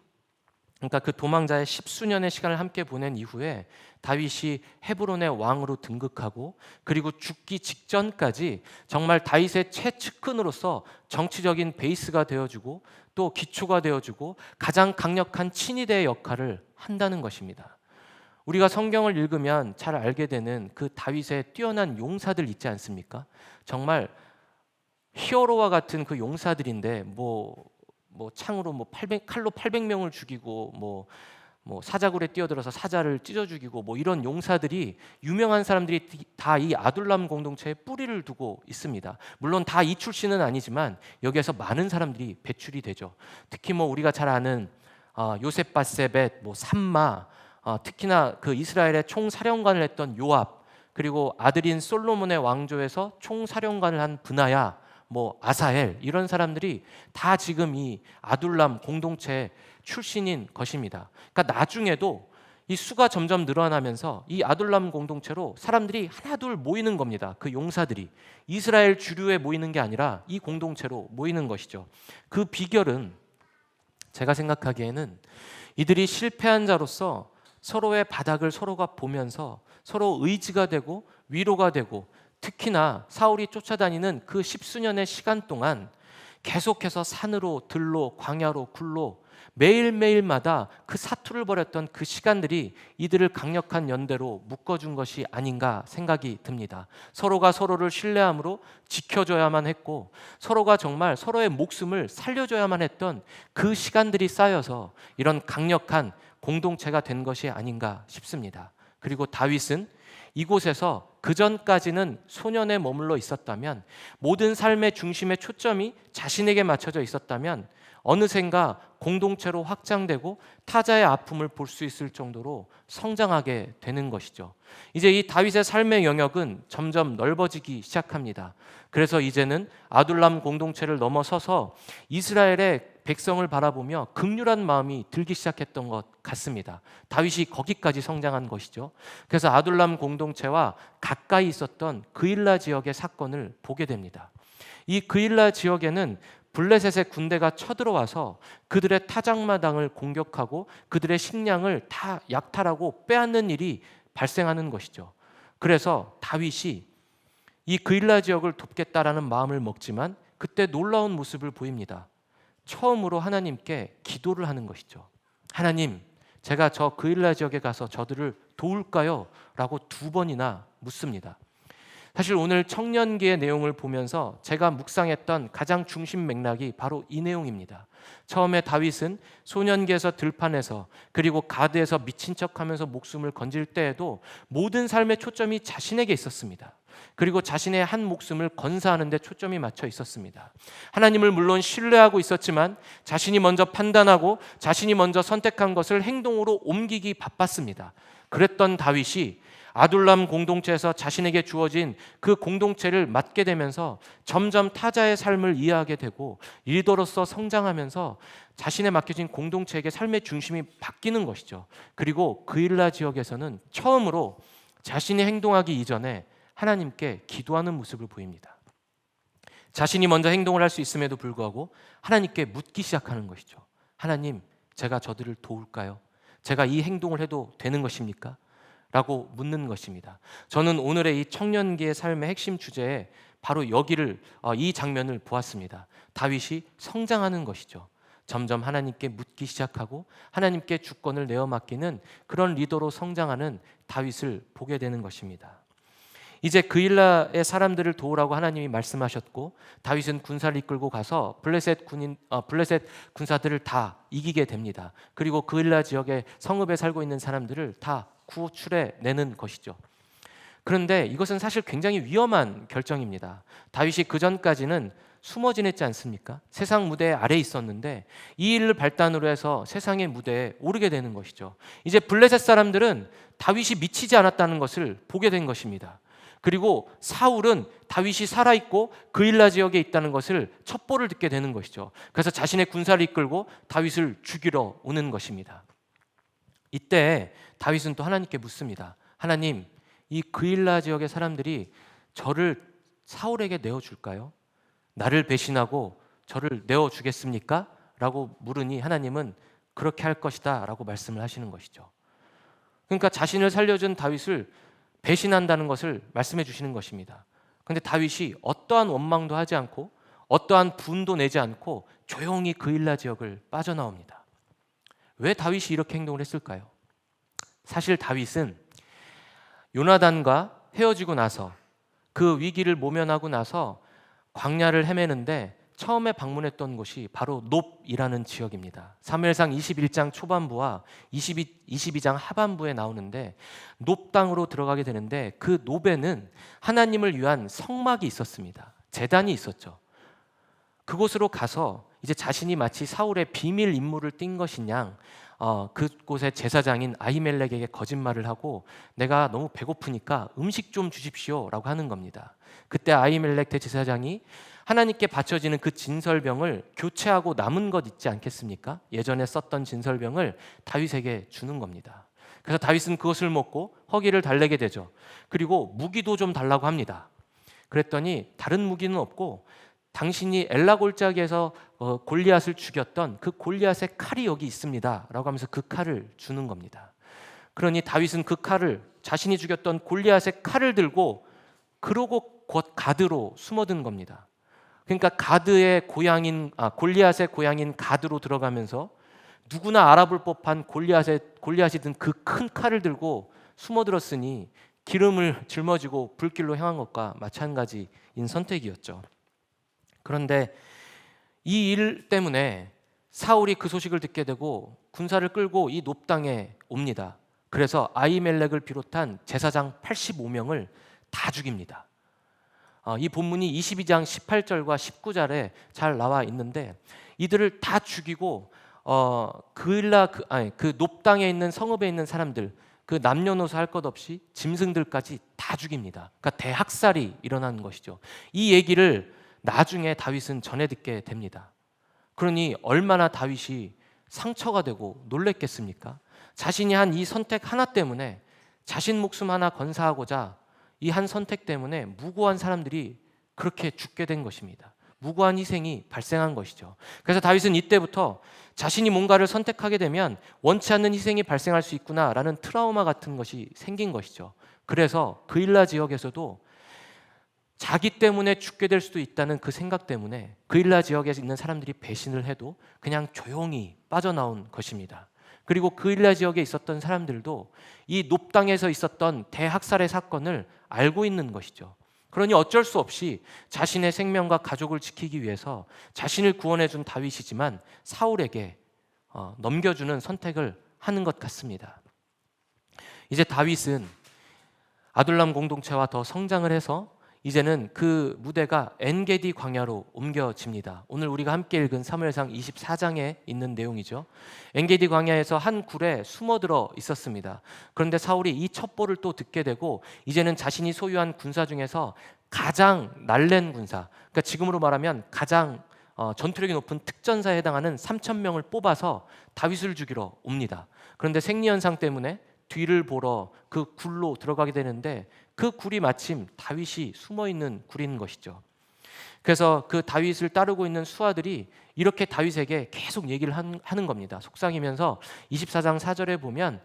그러니까 그 도망자의 10수년의 시간을 함께 보낸 이후에 다윗이 헤브론의 왕으로 등극하고, 그리고 죽기 직전까지 정말 다윗의 최측근으로서 정치적인 베이스가 되어주고 또 기초가 되어주고 가장 강력한 친위대의 역할을 한다는 것입니다. 우리가 성경을 읽으면 잘 알게 되는 그 다윗의 뛰어난 용사들 있지 않습니까? 정말 히어로와 같은 그 용사들인데 창으로 칼로 800명을 죽이고 사자굴에 뛰어들어서 사자를 찢어 죽이고 이런 용사들이, 유명한 사람들이 다 이 아둘람 공동체에 뿌리를 두고 있습니다. 물론 다 이 출신은 아니지만 여기에서 많은 사람들이 배출이 되죠. 특히 우리가 잘 아는 요셉 바세벳, 삼마, 특히나 그 이스라엘의 총사령관을 했던 요압, 그리고 아들인 솔로몬의 왕조에서 총사령관을 한 브나야, 아사헬, 이런 사람들이 다 지금 이 아둘람 공동체 출신인 것입니다. 그러니까 나중에도 이 수가 점점 늘어나면서 이 아둘람 공동체로 사람들이 하나둘 모이는 겁니다. 그 용사들이 이스라엘 주류에 모이는 게 아니라 이 공동체로 모이는 것이죠. 그 비결은 제가 생각하기에는 이들이 실패한 자로서 서로의 바닥을 서로가 보면서 서로 의지가 되고 위로가 되고 특히나 사울이 쫓아다니는 그 십수년의 시간 동안 계속해서 산으로 들로 광야로 굴로 매일매일마다 그 사투를 벌였던 그 시간들이 이들을 강력한 연대로 묶어준 것이 아닌가 생각이 듭니다. 서로가 서로를 신뢰함으로 지켜줘야만 했고 서로가 정말 서로의 목숨을 살려줘야만 했던 그 시간들이 쌓여서 이런 강력한 공동체가 된 것이 아닌가 싶습니다. 그리고 다윗은 이곳에서 그전까지는 소년에 머물러 있었다면, 모든 삶의 중심의 초점이 자신에게 맞춰져 있었다면 어느샌가 공동체로 확장되고 타자의 아픔을 볼 수 있을 정도로 성장하게 되는 것이죠. 이제 이 다윗의 삶의 영역은 점점 넓어지기 시작합니다. 그래서 이제는 아둘람 공동체를 넘어서서 이스라엘의 백성을 바라보며 긍휼한 마음이 들기 시작했던 것 같습니다. 다윗이 거기까지 성장한 것이죠. 그래서 아둘람 공동체와 가까이 있었던 그일라 지역의 사건을 보게 됩니다. 이 그일라 지역에는 블레셋의 군대가 쳐들어와서 그들의 타작마당을 공격하고 그들의 식량을 다 약탈하고 빼앗는 일이 발생하는 것이죠. 그래서 다윗이 이 그일라 지역을 돕겠다라는 마음을 먹지만 그때 놀라운 모습을 보입니다. 처음으로 하나님께 기도를 하는 것이죠. 하나님, 제가 저 그일라 지역에 가서 저들을 도울까요? 라고 2번이나 묻습니다. 사실 오늘 청년기의 내용을 보면서 제가 묵상했던 가장 중심 맥락이 바로 이 내용입니다. 처음에 다윗은 소년기에서 들판에서 그리고 가드에서 미친 척하면서 목숨을 건질 때에도 모든 삶의 초점이 자신에게 있었습니다. 그리고 자신의 한 목숨을 건사하는 데 초점이 맞춰 있었습니다. 하나님을 물론 신뢰하고 있었지만 자신이 먼저 판단하고 자신이 먼저 선택한 것을 행동으로 옮기기 바빴습니다. 그랬던 다윗이 아둘람 공동체에서 자신에게 주어진 그 공동체를 맡게 되면서 점점 타자의 삶을 이해하게 되고 리더로서 성장하면서 자신의 맡겨진 공동체에게 삶의 중심이 바뀌는 것이죠. 그리고 그일라 지역에서는 처음으로 자신이 행동하기 이전에 하나님께 기도하는 모습을 보입니다. 자신이 먼저 행동을 할 수 있음에도 불구하고 하나님께 묻기 시작하는 것이죠. 하나님, 제가 저들을 도울까요? 제가 이 행동을 해도 되는 것입니까? 라고 묻는 것입니다. 저는 오늘의 이 청년기의 삶의 핵심 주제에 바로 이 장면을 보았습니다. 다윗이 성장하는 것이죠. 점점 하나님께 묻기 시작하고 하나님께 주권을 내어 맡기는 그런 리더로 성장하는 다윗을 보게 되는 것입니다. 이제 그일라의 사람들을 도우라고 하나님이 말씀하셨고 다윗은 군사를 이끌고 가서 블레셋 군사들을 다 이기게 됩니다. 그리고 그일라 지역의 성읍에 살고 있는 사람들을 다 구출해내는 것이죠. 그런데 이것은 사실 굉장히 위험한 결정입니다. 다윗이 그전까지는 숨어 지냈지 않습니까? 세상 무대 아래에 있었는데 이 일을 발단으로 해서 세상의 무대에 오르게 되는 것이죠. 이제 블레셋 사람들은 다윗이 미치지 않았다는 것을 보게 된 것입니다. 그리고 사울은 다윗이 살아있고 그일라 지역에 있다는 것을 첩보를 듣게 되는 것이죠. 그래서 자신의 군사를 이끌고 다윗을 죽이러 오는 것입니다. 이때 다윗은 또 하나님께 묻습니다. 하나님, 이 그일라 지역의 사람들이 저를 사울에게 내어줄까요? 나를 배신하고 저를 내어주겠습니까? 라고 물으니 하나님은 그렇게 할 것이다 라고 말씀을 하시는 것이죠. 그러니까 자신을 살려준 다윗을 배신한다는 것을 말씀해 주시는 것입니다. 그런데 다윗이 어떠한 원망도 하지 않고 어떠한 분도 내지 않고 조용히 그일라 지역을 빠져나옵니다. 왜 다윗이 이렇게 행동을 했을까요? 사실 다윗은 요나단과 헤어지고 나서 그 위기를 모면하고 나서 광야를 헤매는데 처음에 방문했던 곳이 바로 놉이라는 지역입니다. 사무엘상 21장 초반부와 22장 하반부에 나오는데 놉 땅으로 들어가게 되는데 그 놉에는 하나님을 위한 성막이 있었습니다. 제단이 있었죠. 그곳으로 가서 이제 자신이 마치 사울의 비밀 임무를 띈 것인 양 그곳의 제사장인 아히멜렉에게 거짓말을 하고 내가 너무 배고프니까 음식 좀 주십시오 라고 하는 겁니다. 그때 아히멜렉 대제사장이 하나님께 바쳐지는 그 진설병을 교체하고 남은 것 있지 않겠습니까? 예전에 썼던 진설병을 다윗에게 주는 겁니다. 그래서 다윗은 그것을 먹고 허기를 달래게 되죠. 그리고 무기도 좀 달라고 합니다. 그랬더니 다른 무기는 없고 당신이 엘라 골짜기에서 골리앗을 죽였던 그 골리앗의 칼이 여기 있습니다 라고 하면서 그 칼을 주는 겁니다. 그러니 다윗은 그 칼을, 자신이 죽였던 골리앗의 칼을 들고 그러고 곧 가드로 숨어든 겁니다. 그러니까 가드의 고향인 골리앗의 고향인 가드로 들어가면서 누구나 알아볼 법한 골리앗이 든 그 큰 칼을 들고 숨어들었으니 기름을 짊어지고 불길로 향한 것과 마찬가지인 선택이었죠. 그런데 이 일 때문에 사울이 그 소식을 듣게 되고 군사를 끌고 이 놉 땅에 옵니다. 그래서 아히멜렉을 비롯한 제사장 85명을 다 죽입니다. 이 본문이 22장 18절과 19절에 잘 나와 있는데 이들을 다 죽이고 그 놉 땅에 있는 성읍에 있는 사람들, 그 남녀노소 할 것 없이 짐승들까지 다 죽입니다. 그러니까 대학살이 일어나는 것이죠. 이 얘기를 나중에 다윗은 전해 듣게 됩니다. 그러니 얼마나 다윗이 상처가 되고 놀랬겠습니까? 자신이 한 이 선택 하나 때문에 자신 목숨 하나 건사하고자 이 한 선택 때문에 무고한 사람들이 그렇게 죽게 된 것입니다. 무고한 희생이 발생한 것이죠. 그래서 다윗은 이때부터 자신이 뭔가를 선택하게 되면 원치 않는 희생이 발생할 수 있구나라는 트라우마 같은 것이 생긴 것이죠. 그래서 그일라 지역에서도 자기 때문에 죽게 될 수도 있다는 그 생각 때문에 그일라 지역에 있는 사람들이 배신을 해도 그냥 조용히 빠져나온 것입니다. 그리고 그일라 지역에 있었던 사람들도 이 놉 땅에서 있었던 대학살의 사건을 알고 있는 것이죠. 그러니 어쩔 수 없이 자신의 생명과 가족을 지키기 위해서 자신을 구원해 준 다윗이지만 사울에게 넘겨주는 선택을 하는 것 같습니다. 이제 다윗은 아둘람 공동체와 더 성장을 해서 이제는 그 무대가 엔게디 광야로 옮겨집니다. 오늘 우리가 함께 읽은 사무엘상 24장에 있는 내용이죠. 엔게디 광야에서 한 굴에 숨어들어 있었습니다. 그런데 사울이 이 첩보를 또 듣게 되고 이제는 자신이 소유한 군사 중에서 가장 날랜 군사, 그러니까 지금으로 말하면 가장 전투력이 높은 특전사에 해당하는 3,000명을 뽑아서 다윗을 죽이러 옵니다. 그런데 생리현상 때문에 뒤를 보러 그 굴로 들어가게 되는데 그 굴이 마침 다윗이 숨어있는 굴인 것이죠. 그래서 그 다윗을 따르고 있는 수하들이 이렇게 다윗에게 계속 얘기를 하는 겁니다. 속삭이면서 24장 4절에 보면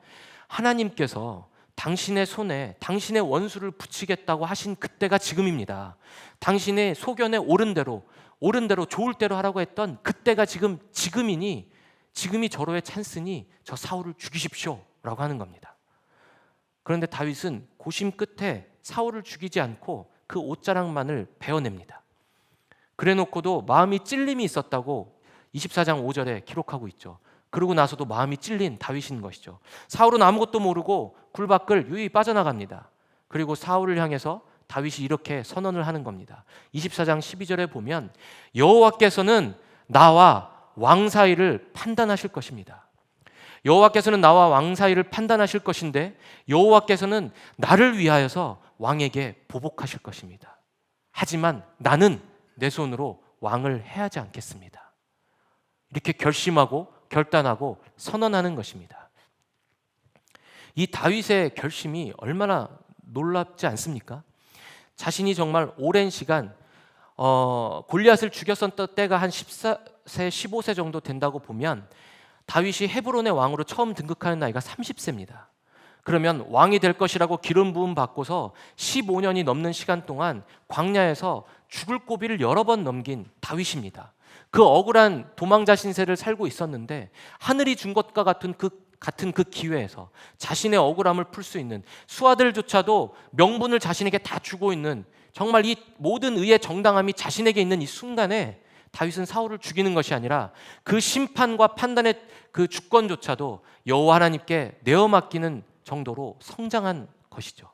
하나님께서 당신의 손에 당신의 원수를 붙이겠다고 하신 그때가 지금입니다. 당신의 소견에 옳은 대로 좋을 대로 하라고 했던 그때가 지금이니 지금이 절호의 찬스니 저 사울을 죽이십시오 라고 하는 겁니다. 그런데 다윗은 고심 끝에 사울을 죽이지 않고 그 옷자락만을 베어냅니다. 그래놓고도 마음이 찔림이 있었다고 24장 5절에 기록하고 있죠. 그러고 나서도 마음이 찔린 다윗인 것이죠. 사울은 아무것도 모르고 굴 밖을 유유히 빠져나갑니다. 그리고 사울을 향해서 다윗이 이렇게 선언을 하는 겁니다. 24장 12절에 보면 여호와께서는 나와 왕 사이를 판단하실 것입니다. 여호와께서는 나와 왕 사이를 판단하실 것인데 여호와께서는 나를 위하여서 왕에게 보복하실 것입니다. 하지만 나는 내 손으로 왕을 해하지 않겠습니다. 이렇게 결심하고 결단하고 선언하는 것입니다. 이 다윗의 결심이 얼마나 놀랍지 않습니까? 자신이 정말 오랜 시간 골리앗을 죽였었던 때가 한 14세, 15세 정도 된다고 보면 다윗이 헤브론의 왕으로 처음 등극하는 나이가 30세입니다. 그러면 왕이 될 것이라고 기름 부음 받고서 15년이 넘는 시간 동안 광야에서 죽을 고비를 여러 번 넘긴 다윗입니다. 그 억울한 도망자 신세를 살고 있었는데 하늘이 준 것과 같은 그 기회에서 자신의 억울함을 풀 수 있는 수하들조차도 명분을 자신에게 다 주고 있는 정말 이 모든 의의 정당함이 자신에게 있는 이 순간에 다윗은 사울을 죽이는 것이 아니라 그 심판과 판단의 그 주권조차도 여호와 하나님께 내어 맡기는 정도로 성장한 것이죠.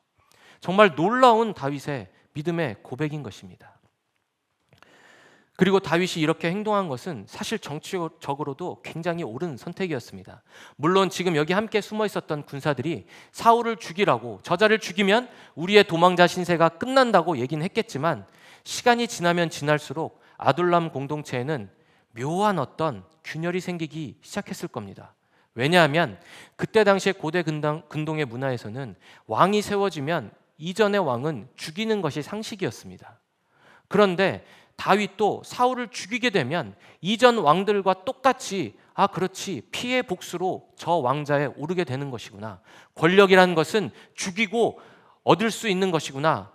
정말 놀라운 다윗의 믿음의 고백인 것입니다. 그리고 다윗이 이렇게 행동한 것은 사실 정치적으로도 굉장히 옳은 선택이었습니다. 물론 지금 여기 함께 숨어 있었던 군사들이 사울을 죽이라고 저자를 죽이면 우리의 도망자 신세가 끝난다고 얘기는 했겠지만 시간이 지나면 지날수록 아둘람 공동체에는 묘한 어떤 균열이 생기기 시작했을 겁니다. 왜냐하면 그때 당시의 고대 근동의 문화에서는 왕이 세워지면 이전의 왕은 죽이는 것이 상식이었습니다. 그런데 다윗도 사울을 죽이게 되면 이전 왕들과 똑같이 그렇지 피해 복수로 저 왕자에 오르게 되는 것이구나. 권력이라는 것은 죽이고 얻을 수 있는 것이구나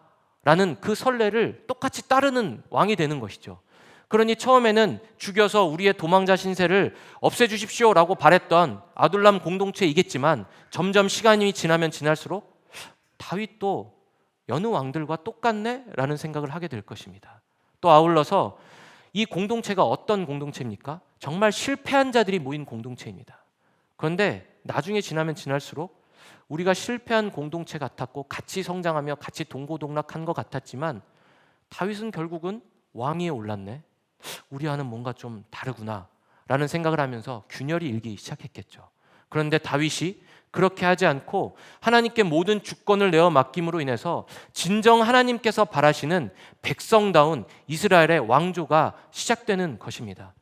라는 그 선례를 똑같이 따르는 왕이 되는 것이죠. 그러니 처음에는 죽여서 우리의 도망자 신세를 없애주십시오라고 바랬던 아둘람 공동체이겠지만 점점 시간이 지나면 지날수록 다윗도 여느 왕들과 똑같네? 라는 생각을 하게 될 것입니다. 또 아울러서 이 공동체가 어떤 공동체입니까? 정말 실패한 자들이 모인 공동체입니다. 그런데 나중에 지나면 지날수록 우리가 실패한 공동체 같았고 같이 성장하며 같이 동고동락한 것 같았지만 다윗은 결국은 왕위에 올랐네. 우리와는 뭔가 좀 다르구나 라는 생각을 하면서 균열이 일기 시작했겠죠. 그런데 다윗이 그렇게 하지 않고 하나님께 모든 주권을 내어 맡김으로 인해서 진정 하나님께서 바라시는 백성다운 이스라엘의 왕조가 시작되는 것입니다.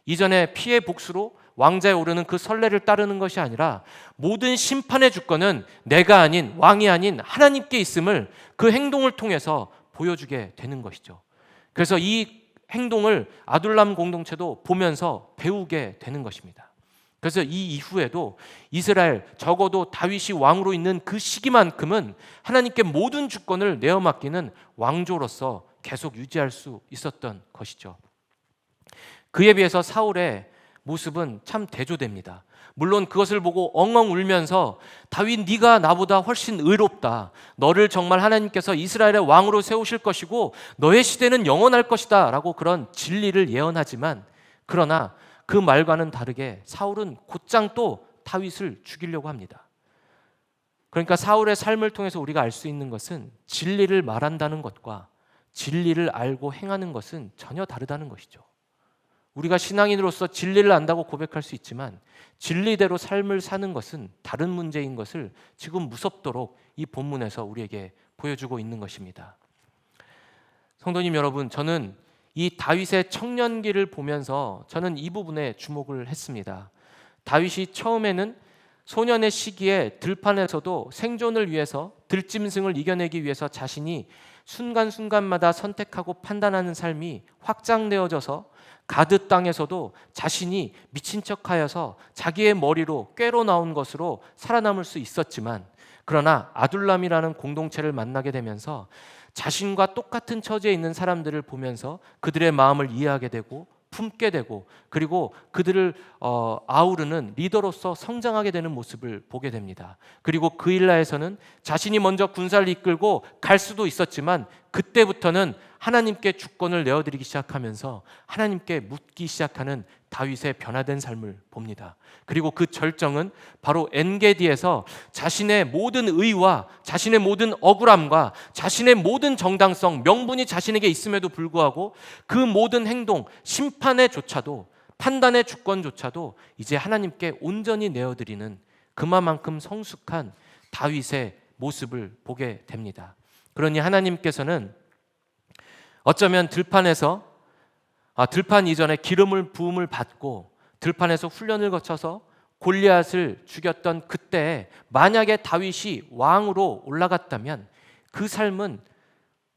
이전에 피해 복수로 왕자에 오르는 그 선례를 따르는 것이 아니라 모든 심판의 주권은 내가 아닌 왕이 아닌 하나님께 있음을 그 행동을 통해서 보여주게 되는 것이죠. 그래서 이 행동을 아둘람 공동체도 보면서 배우게 되는 것입니다. 그래서 이 이후에도 이스라엘, 적어도 다윗이 왕으로 있는 그 시기만큼은 하나님께 모든 주권을 내어 맡기는 왕조로서 계속 유지할 수 있었던 것이죠. 그에 비해서 사울의 모습은 참 대조됩니다. 물론 그것을 보고 엉엉 울면서 다윗 네가 나보다 훨씬 의롭다. 너를 정말 하나님께서 이스라엘의 왕으로 세우실 것이고 너의 시대는 영원할 것이다 라고 그런 진리를 예언하지만 그러나 그 말과는 다르게 사울은 곧장 또 다윗을 죽이려고 합니다. 그러니까 사울의 삶을 통해서 우리가 알 수 있는 것은 진리를 말한다는 것과 진리를 알고 행하는 것은 전혀 다르다는 것이죠. 우리가 신앙인으로서 진리를 안다고 고백할 수 있지만 진리대로 삶을 사는 것은 다른 문제인 것을 지금 무섭도록 이 본문에서 우리에게 보여주고 있는 것입니다. 성도님 여러분, 저는 이 다윗의 청년기를 보면서 저는 이 부분에 주목을 했습니다. 다윗이 처음에는 소년의 시기에 들판에서도 생존을 위해서 들짐승을 이겨내기 위해서 자신이 순간순간마다 선택하고 판단하는 삶이 확장되어져서 가드 땅에서도 자신이 미친 척하여서 자기의 머리로 꾀로 나온 것으로 살아남을 수 있었지만 그러나 아둘람이라는 공동체를 만나게 되면서 자신과 똑같은 처지에 있는 사람들을 보면서 그들의 마음을 이해하게 되고 품게 되고 그리고 그들을 아우르는 리더로서 성장하게 되는 모습을 보게 됩니다. 그리고 그 일라에서는 자신이 먼저 군사를 이끌고 갈 수도 있었지만 그때부터는 하나님께 주권을 내어드리기 시작하면서 하나님께 묻기 시작하는 다윗의 변화된 삶을 봅니다. 그리고 그 절정은 바로 엔게디에서 자신의 모든 의와 자신의 모든 억울함과 자신의 모든 정당성, 명분이 자신에게 있음에도 불구하고 그 모든 행동, 심판의 조차도 판단의 주권조차도 이제 하나님께 온전히 내어드리는 그만큼 성숙한 다윗의 모습을 보게 됩니다. 그러니 하나님께서는 어쩌면 들판에서 들판 이전에 기름을 부음을 받고 들판에서 훈련을 거쳐서 골리앗을 죽였던 그때 만약에 다윗이 왕으로 올라갔다면 그 삶은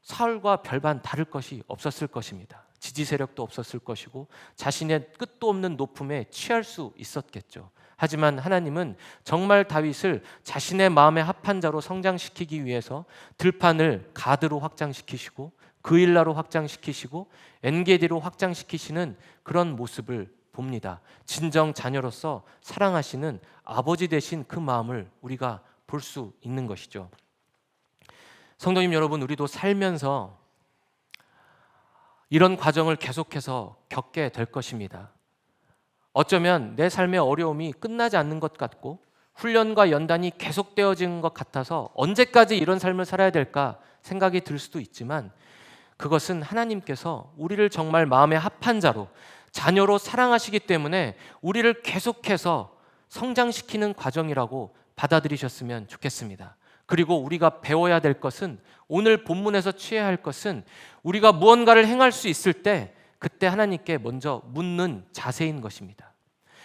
사울과 별반 다를 것이 없었을 것입니다. 지지 세력도 없었을 것이고 자신의 끝도 없는 높음에 취할 수 있었겠죠. 하지만 하나님은 정말 다윗을 자신의 마음에 합한 자로 성장시키기 위해서 들판을 가드로 확장시키시고 그일라로 확장시키시고 엔게디로 확장시키시는 그런 모습을 봅니다. 진정 자녀로서 사랑하시는 아버지 되신 그 마음을 우리가 볼 수 있는 것이죠. 성도님 여러분, 우리도 살면서 이런 과정을 계속해서 겪게 될 것입니다. 어쩌면 내 삶의 어려움이 끝나지 않는 것 같고 훈련과 연단이 계속되어지는 것 같아서 언제까지 이런 삶을 살아야 될까 생각이 들 수도 있지만 그것은 하나님께서 우리를 정말 마음에 합한 자로 자녀로 사랑하시기 때문에 우리를 계속해서 성장시키는 과정이라고 받아들이셨으면 좋겠습니다. 그리고 우리가 배워야 될 것은 오늘 본문에서 취해야 할 것은 우리가 무언가를 행할 수 있을 때 그때 하나님께 먼저 묻는 자세인 것입니다.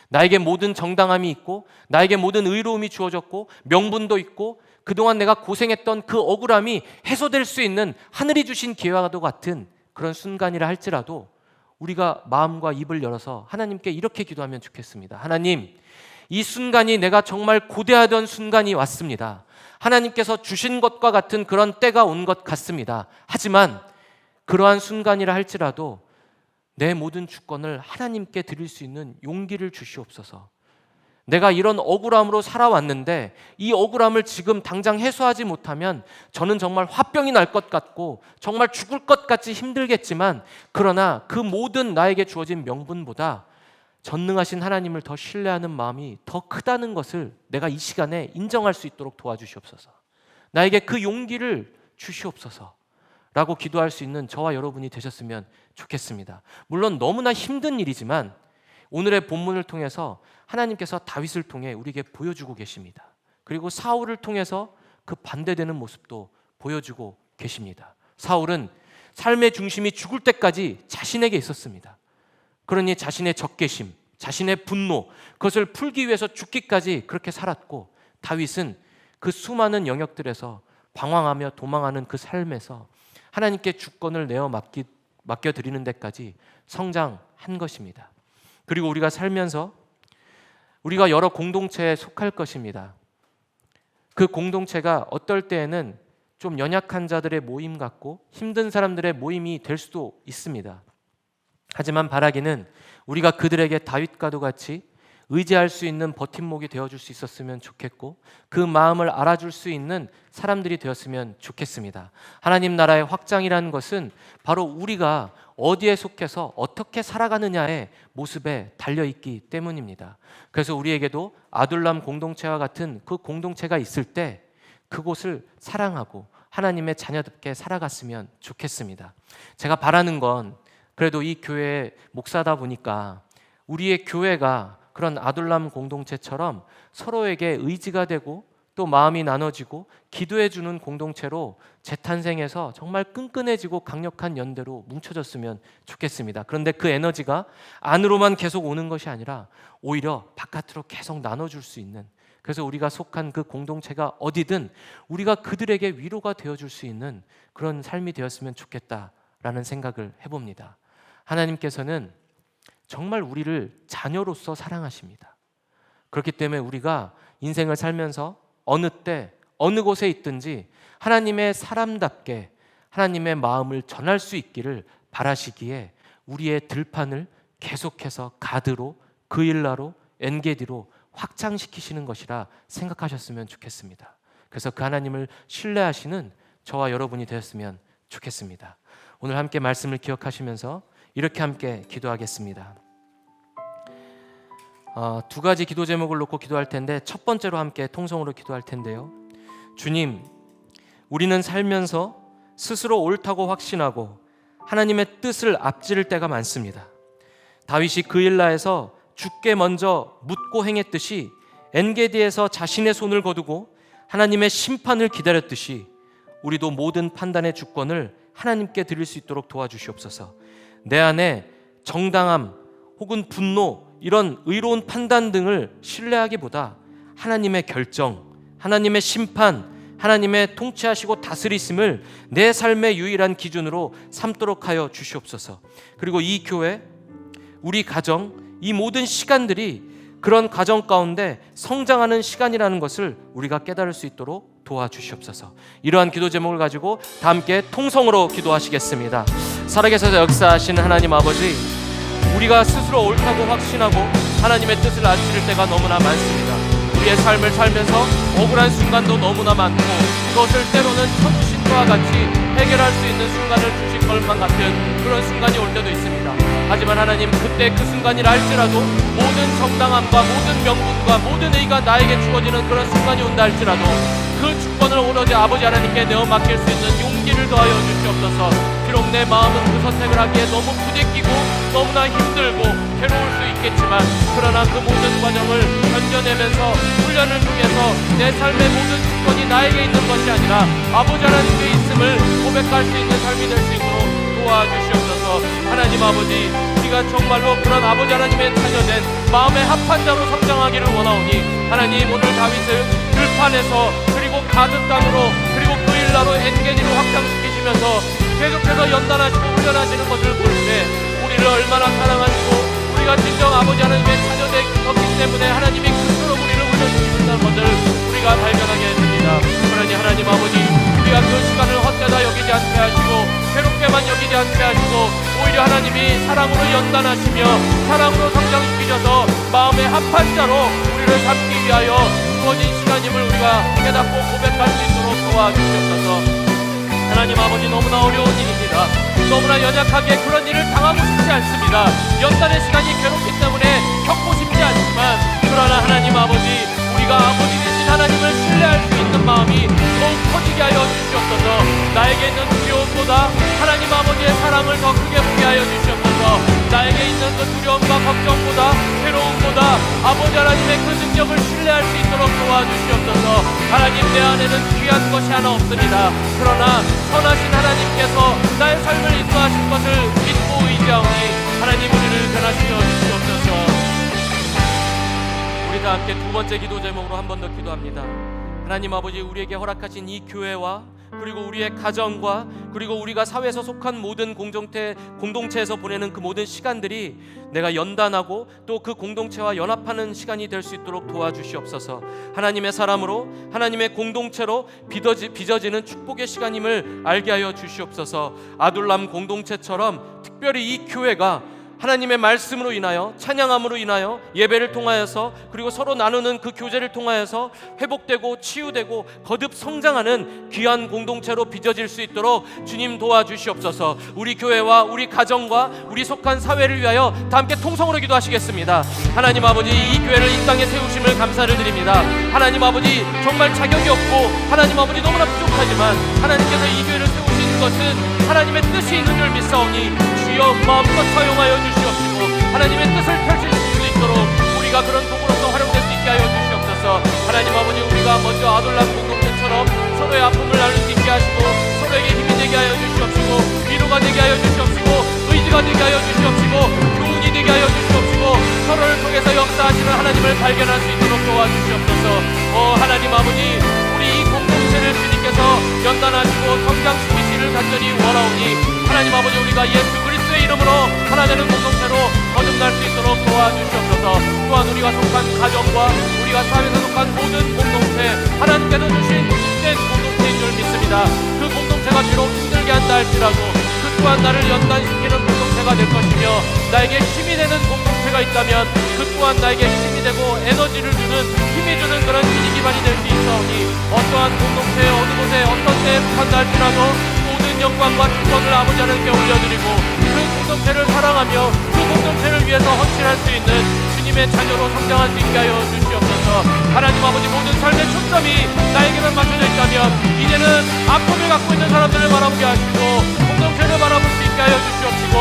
나에게 모든 정당함이 있고 나에게 모든 의로움이 주어졌고 명분도 있고 그동안 내가 고생했던 그 억울함이 해소될 수 있는 하늘이 주신 기회와도 같은 그런 순간이라 할지라도 우리가 마음과 입을 열어서 하나님께 이렇게 기도하면 좋겠습니다. 하나님, 이 순간이 내가 정말 고대하던 순간이 왔습니다. 하나님께서 주신 것과 같은 그런 때가 온 것 같습니다. 하지만 그러한 순간이라 할지라도 내 모든 주권을 하나님께 드릴 수 있는 용기를 주시옵소서. 내가 이런 억울함으로 살아왔는데 이 억울함을 지금 당장 해소하지 못하면 저는 정말 화병이 날 것 같고 정말 죽을 것 같이 힘들겠지만, 그러나 그 모든 나에게 주어진 명분보다 전능하신 하나님을 더 신뢰하는 마음이 더 크다는 것을 내가 이 시간에 인정할 수 있도록 도와주시옵소서. 나에게 그 용기를 주시옵소서 라고 기도할 수 있는 저와 여러분이 되셨으면 좋겠습니다. 물론 너무나 힘든 일이지만 오늘의 본문을 통해서 하나님께서 다윗을 통해 우리에게 보여주고 계십니다. 그리고 사울을 통해서 그 반대되는 모습도 보여주고 계십니다. 사울은 삶의 중심이 죽을 때까지 자신에게 있었습니다. 그러니 자신의 적개심, 자신의 분노, 그것을 풀기 위해서 죽기까지 그렇게 살았고, 다윗은 그 수많은 영역들에서 방황하며 도망하는 그 삶에서 하나님께 주권을 내어 맡겨드리는 데까지 성장한 것입니다. 그리고 우리가 살면서 우리가 여러 공동체에 속할 것입니다. 그 공동체가 어떨 때에는 좀 연약한 자들의 모임 같고 힘든 사람들의 모임이 될 수도 있습니다. 하지만 바라기는 우리가 그들에게 다윗과도 같이 의지할 수 있는 버팀목이 되어줄 수 있었으면 좋겠고, 그 마음을 알아줄 수 있는 사람들이 되었으면 좋겠습니다. 하나님 나라의 확장이라는 것은 바로 우리가 어디에 속해서 어떻게 살아가느냐의 모습에 달려있기 때문입니다. 그래서 우리에게도 아둘람 공동체와 같은 그 공동체가 있을 때 그곳을 사랑하고 하나님의 자녀답게 살아갔으면 좋겠습니다. 제가 바라는 건 그래도 이 교회의 목사다 보니까 우리의 교회가 그런 아둘람 공동체처럼 서로에게 의지가 되고 또 마음이 나눠지고 기도해주는 공동체로 재탄생해서 정말 끈끈해지고 강력한 연대로 뭉쳐졌으면 좋겠습니다. 그런데 그 에너지가 안으로만 계속 오는 것이 아니라 오히려 바깥으로 계속 나눠줄 수 있는, 그래서 우리가 속한 그 공동체가 어디든 우리가 그들에게 위로가 되어줄 수 있는 그런 삶이 되었으면 좋겠다라는 생각을 해봅니다. 하나님께서는 정말 우리를 자녀로서 사랑하십니다. 그렇기 때문에 우리가 인생을 살면서 어느 때 어느 곳에 있든지 하나님의 사람답게 하나님의 마음을 전할 수 있기를 바라시기에 우리의 들판을 계속해서 가드로, 그일라로, 엔게디로 확장시키시는 것이라 생각하셨으면 좋겠습니다. 그래서 그 하나님을 신뢰하시는 저와 여러분이 되었으면 좋겠습니다. 오늘 함께 말씀을 기억하시면서 이렇게 함께 기도하겠습니다. 두 가지 기도 제목을 놓고 기도할 텐데, 첫 번째로 함께 통성으로 기도할 텐데요. 주님, 우리는 살면서 스스로 옳다고 확신하고 하나님의 뜻을 앞지를 때가 많습니다. 다윗이 그일라에서 주께 먼저 묻고 행했듯이 엔게디에서 자신의 손을 거두고 하나님의 심판을 기다렸듯이 우리도 모든 판단의 주권을 하나님께 드릴 수 있도록 도와주시옵소서. 내 안에 정당함 혹은 분노, 이런 의로운 판단 등을 신뢰하기보다 하나님의 결정, 하나님의 심판, 하나님의 통치하시고 다스리심을 내 삶의 유일한 기준으로 삼도록 하여 주시옵소서. 그리고 이 교회, 우리 가정, 이 모든 시간들이 그런 가정 가운데 성장하는 시간이라는 것을 우리가 깨달을 수 있도록 도와주시옵소서. 이러한 기도 제목을 가지고 다 함께 통성으로 기도하시겠습니다. 살아계셔서 역사하시는 하나님 아버지, 우리가 스스로 옳다고 확신하고 하나님의 뜻을 아치를 때가 너무나 많습니다. 우리의 삶을 살면서 억울한 순간도 너무나 많고, 그것을 때로는 천신과 같이 해결할 수 있는 순간을 주실 것만 같은 그런 순간이 올 때도 있습니다. 하지만 하나님, 그때 그 순간이라 할지라도 모든 정당함과 모든 명분과 모든 의의가 나에게 주어지는 그런 순간이 온다 할지라도 그 주권을 오로지 아버지 하나님께 내어 맡길 수 있는 용기를 더하여 주시옵소서. 비록 내 마음은 그 선택을 하기에 너무 부대끼고 너무나 힘들고 괴로울 수 있겠지만, 그러나 그 모든 과정을 견뎌내면서 훈련을 통해서 내 삶의 모든 주권이 나에게 있는 것이 아니라 아버지 하나님께 있음을 고백할 수 있는 삶이 될 수 있도록 도와주시옵소서. 하나님 아버지, 우리가 정말로 그런 아버지 하나님의 자녀된 마음의 합한 자로 성장하기를 원하오니, 하나님 오늘 다윗을 들판에서 그리고 가드 땅으로 그리고 그일라로 엔게디로 확장시키시면서 계속해서 연단하시고 훈련하시는 것을 볼 때 우리를 얼마나 사랑하시고 우리가 진정 아버지 하나님의 자녀되었기 때문에 하나님이 그토록 우리를 훈련시키신다는 것을 우리가 발견하게 해줍니다. 우리 하나님이 사랑으로 연단하시며 사랑으로 성장시키셔서 마음의 합한 자로 우리를 삼기 위하여 주어진 시간임을 우리가 깨닫고 고백할 수 있도록 도와주시옵소서. 하나님 아버지, 너무나 어려운 일입니다. 너무나 연약하게 그런 일을 당하고 싶지 않습니다. 연단의 시간이 괴롭기 때문에 겪고 싶지 않지만, 그러나 하나님 아버지, 우리가 아버지 되신 하나님을 신뢰할 수 있는 마음이 더욱 커지게 하여 주시옵소서. 나에게 있는 두려움보다 하나님 아버지의 사랑을 더 크게 보게 하여 주시옵소서. 나에게 있는 그 두려움과 걱정보다, 괴로움보다 아버지 하나님의 그 능력을 신뢰할 수 있도록 도와주시옵소서. 하나님, 내 안에는 귀한 것이 하나 없습니다. 그러나 선하신 하나님께서 나의 삶을 인도하실 것을 믿고 의지하오니 하나님, 우리를 변화시켜 주시옵소서. 우리 다 함께 두 번째 기도 제목으로 한 번 더 기도합니다. 하나님 아버지, 우리에게 허락하신 이 교회와 그리고 우리의 가정과 그리고 우리가 사회에서 속한 모든 공동체에서 보내는 그 모든 시간들이 내가 연단하고 또 그 공동체와 연합하는 시간이 될 수 있도록 도와주시옵소서. 하나님의 사람으로, 하나님의 공동체로 빚어지는 축복의 시간임을 알게 하여 주시옵소서. 아둘람 공동체처럼 특별히 이 교회가 하나님의 말씀으로 인하여, 찬양함으로 인하여, 예배를 통하여서, 그리고 서로 나누는 그 교제를 통하여서 회복되고 치유되고 거듭 성장하는 귀한 공동체로 빚어질 수 있도록 주님 도와주시옵소서. 우리 교회와 우리 가정과 우리 속한 사회를 위하여 다 함께 통성으로 기도하시겠습니다. 하나님 아버지, 이 교회를 이 땅에 세우심을 감사를 드립니다. 하나님 아버지, 정말 자격이 없고 하나님 아버지 너무나 부족하지만 하나님께서 이 교회를 세우신 것은 하나님의 뜻이 있는 줄 믿사오니 주여 마음껏 사용하여 주시옵시고 하나님의 뜻을 펼칠 수 있도록 우리가 그런 도구로서 활용될 수 있게 하여 주시옵소서. 하나님 아버지, 우리가 먼저 아둘람 공동체처럼 서로의 아픔을 나눌 수 있게 하시고 서로에게 힘이 되게 하여 주시옵시고 위로가 되게 하여 주시옵시고 의지가 되게 하여 주시옵시고 교훈이 되게 하여 주시옵시고 서로를 통해서 역사하시는 하나님을 발견할 수 있도록 도와주시옵소서. 하나님 아버지, 우리 이 공동체를 주님께서 연단하시고 성장시키시를 간절히 원하오니 하나님 아버지, 우리가 예수 그리스도의 이름으로 하나 되는 공동체로 거듭날 수 있도록 도와주시옵소서. 또한 우리가 속한 가정과 우리가 사회에서 속한 모든 공동체, 하나님께서 주신 복된 공동체인 줄 믿습니다. 그 공동체가 비록 힘들게 한다 할지라도 그 또한 나를 연단시키는 공동체가 될 것이며, 나에게 힘이 되는 공동체가 있다면 그 또한 나에게 힘이 되고 에너지를 주는, 힘이 주는 그런 진이 기반이 될 수 있사오니 어떠한 공동체에 어느 곳에 어떤 때에 속한다 할지라도 영광과 축복을 아버지 하나님께 올려드리고 그 공동체를 사랑하며 그 공동체를 위해서 헌신할 수 있는 주님의 자녀로 성장할 수 있게 하여 주시옵소서. 하나님 아버지, 모든 삶의 초점이 나에게만 맞춰져 있다면 이제는 아픔을 갖고 있는 사람들을 바라보게 하시고 공동체를 바라볼 수 있게 하여 주시옵시고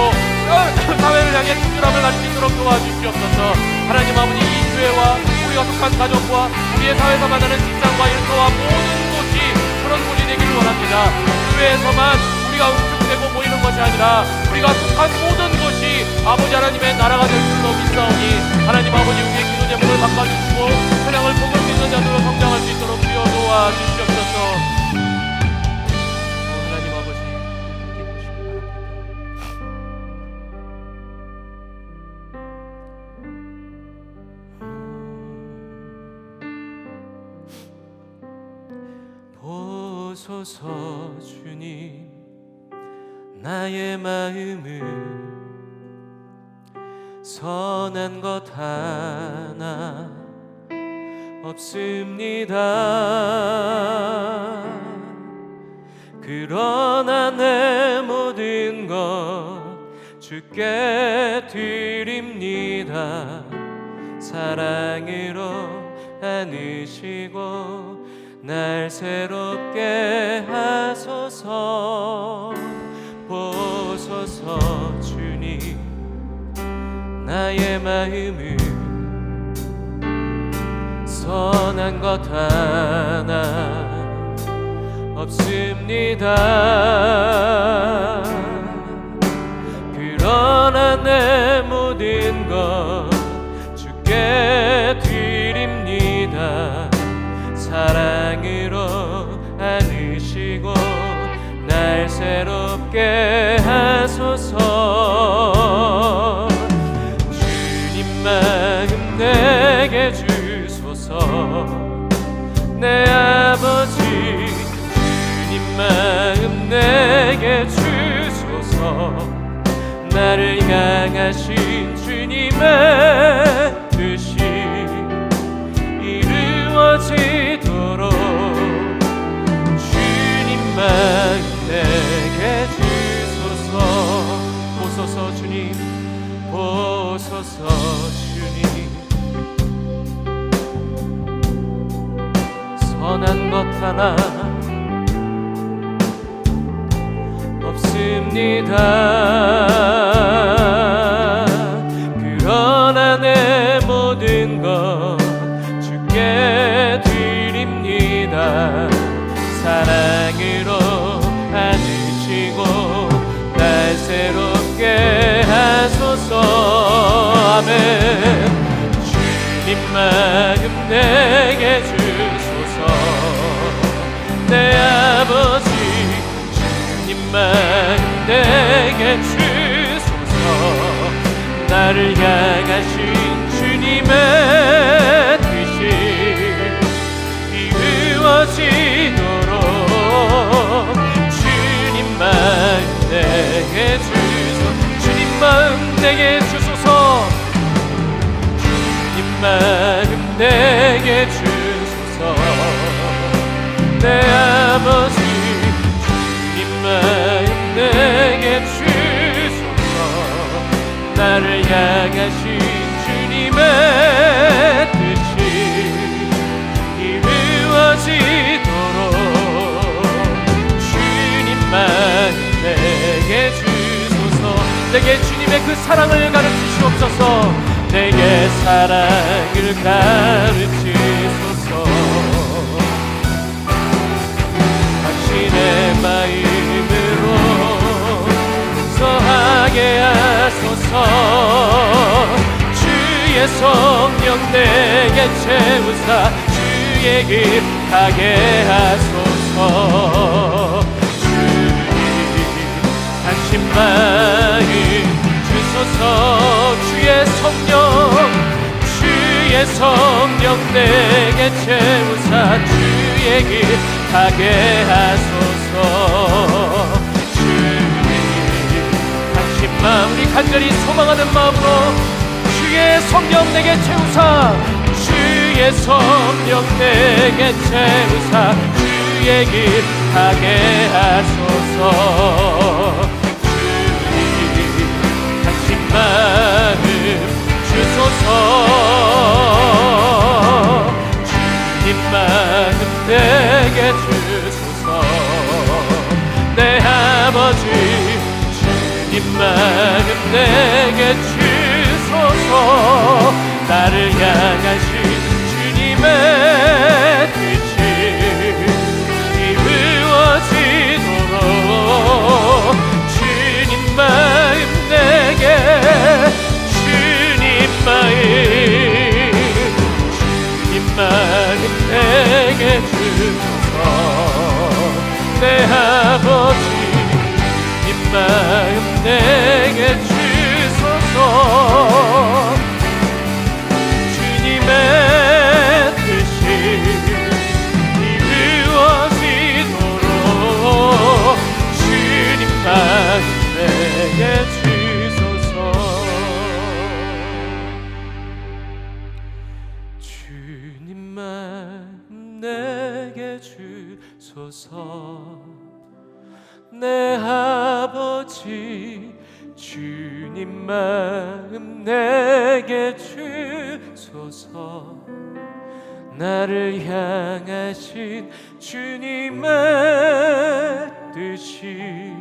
사회를 향해 충실함을 가질 수 있도록 도와주시옵소서. 하나님 아버지, 이 교회와 우리가 속한 가족과 우리의 사회에서 만나는 직장과 일터와 모든 곳이 그런 곳이 되기를 원합니다. 교회에서만 우리가 응축되고 모이는 것이 아니라 우리가 속한 모든 것이 아버지 하나님의 나라가 될 줄로 믿사오니 하나님 아버지, 우리의 기도 제목을 바꿔주시고 찬양을 복을 수 있는 자들로 성장할 수 있도록 주여 도와주시옵소서. 하나님 아버지, 함께 보시기 바랍니다. 보소서 주님, 나의 마음을 선한 것 하나 없습니다. 그러나 내 모든 것 주께 드립니다. 사랑으로 안으시고 날 새롭게 하소서. 보소서 주님, 나의 마음을 선한 것 하나 없습니다. 그러나 내 모든 것 주께 드립니다. 사랑으로 안으시고 날 새롭게 하소서. 주님 마음 내게 주소서. 내 아버지, 주님 마음 내게 주소서. 나 나를 향하신 주님의 뜻이 이루어지도록 주님만 내게 주소서. 보소서 주님, 보소서 주님. 선한 것 하나 없습니다. 그러나 내 모든 것 주께 드립니다. 사랑으로 안으시고 날 새롭게 하소서. 아멘. 주님 마음 내게 주소서. 내 아버지 주님 마음 내게 주소서. 나를 향하신 주님의 뜻이 이루어지도록 주님 마음 내게 주소서. 주님 마음 내게 주소서. 주님 마음 내게 주소서. 내 아버지 주님 마음 내게 주소서. 나를 향하신 주님의 뜻이 이루어지도록 주님만 내게 주소서. 내게 주님의 그 사랑을 가르치시옵소서. 내게 사랑을 가르치소서. 당신의 마음으로 거하게 하소서. 주의 성령 내게 채우사 주의 길 가게 하소서. 주님 당신 마음 주소서. 주의 성령 내게 채우사 주의 길 가게 하소서. 우리 간절히 소망하는 마음으로 주의 성령 내게 채우사 주의 성령 내게 채우사 주의 길 가게 하소서. 주님 당신 마음 주소서. 주님 마음 내게 주소서. 내 아버지 주님 마음 내게 주소서. 나를 향하신 주님의 뜻이 이루어지도록 주님 마음 내게 주님 마음 내게 주소서. 내 아버지 마음 내게 주소서. 주님의 뜻이 이루어지도록 주님 마음 내게 주소서. 주님 마음 내게 주소서. 내 아버지 주님 마음 내게 주소서. 나를 향하신 주님의 뜻이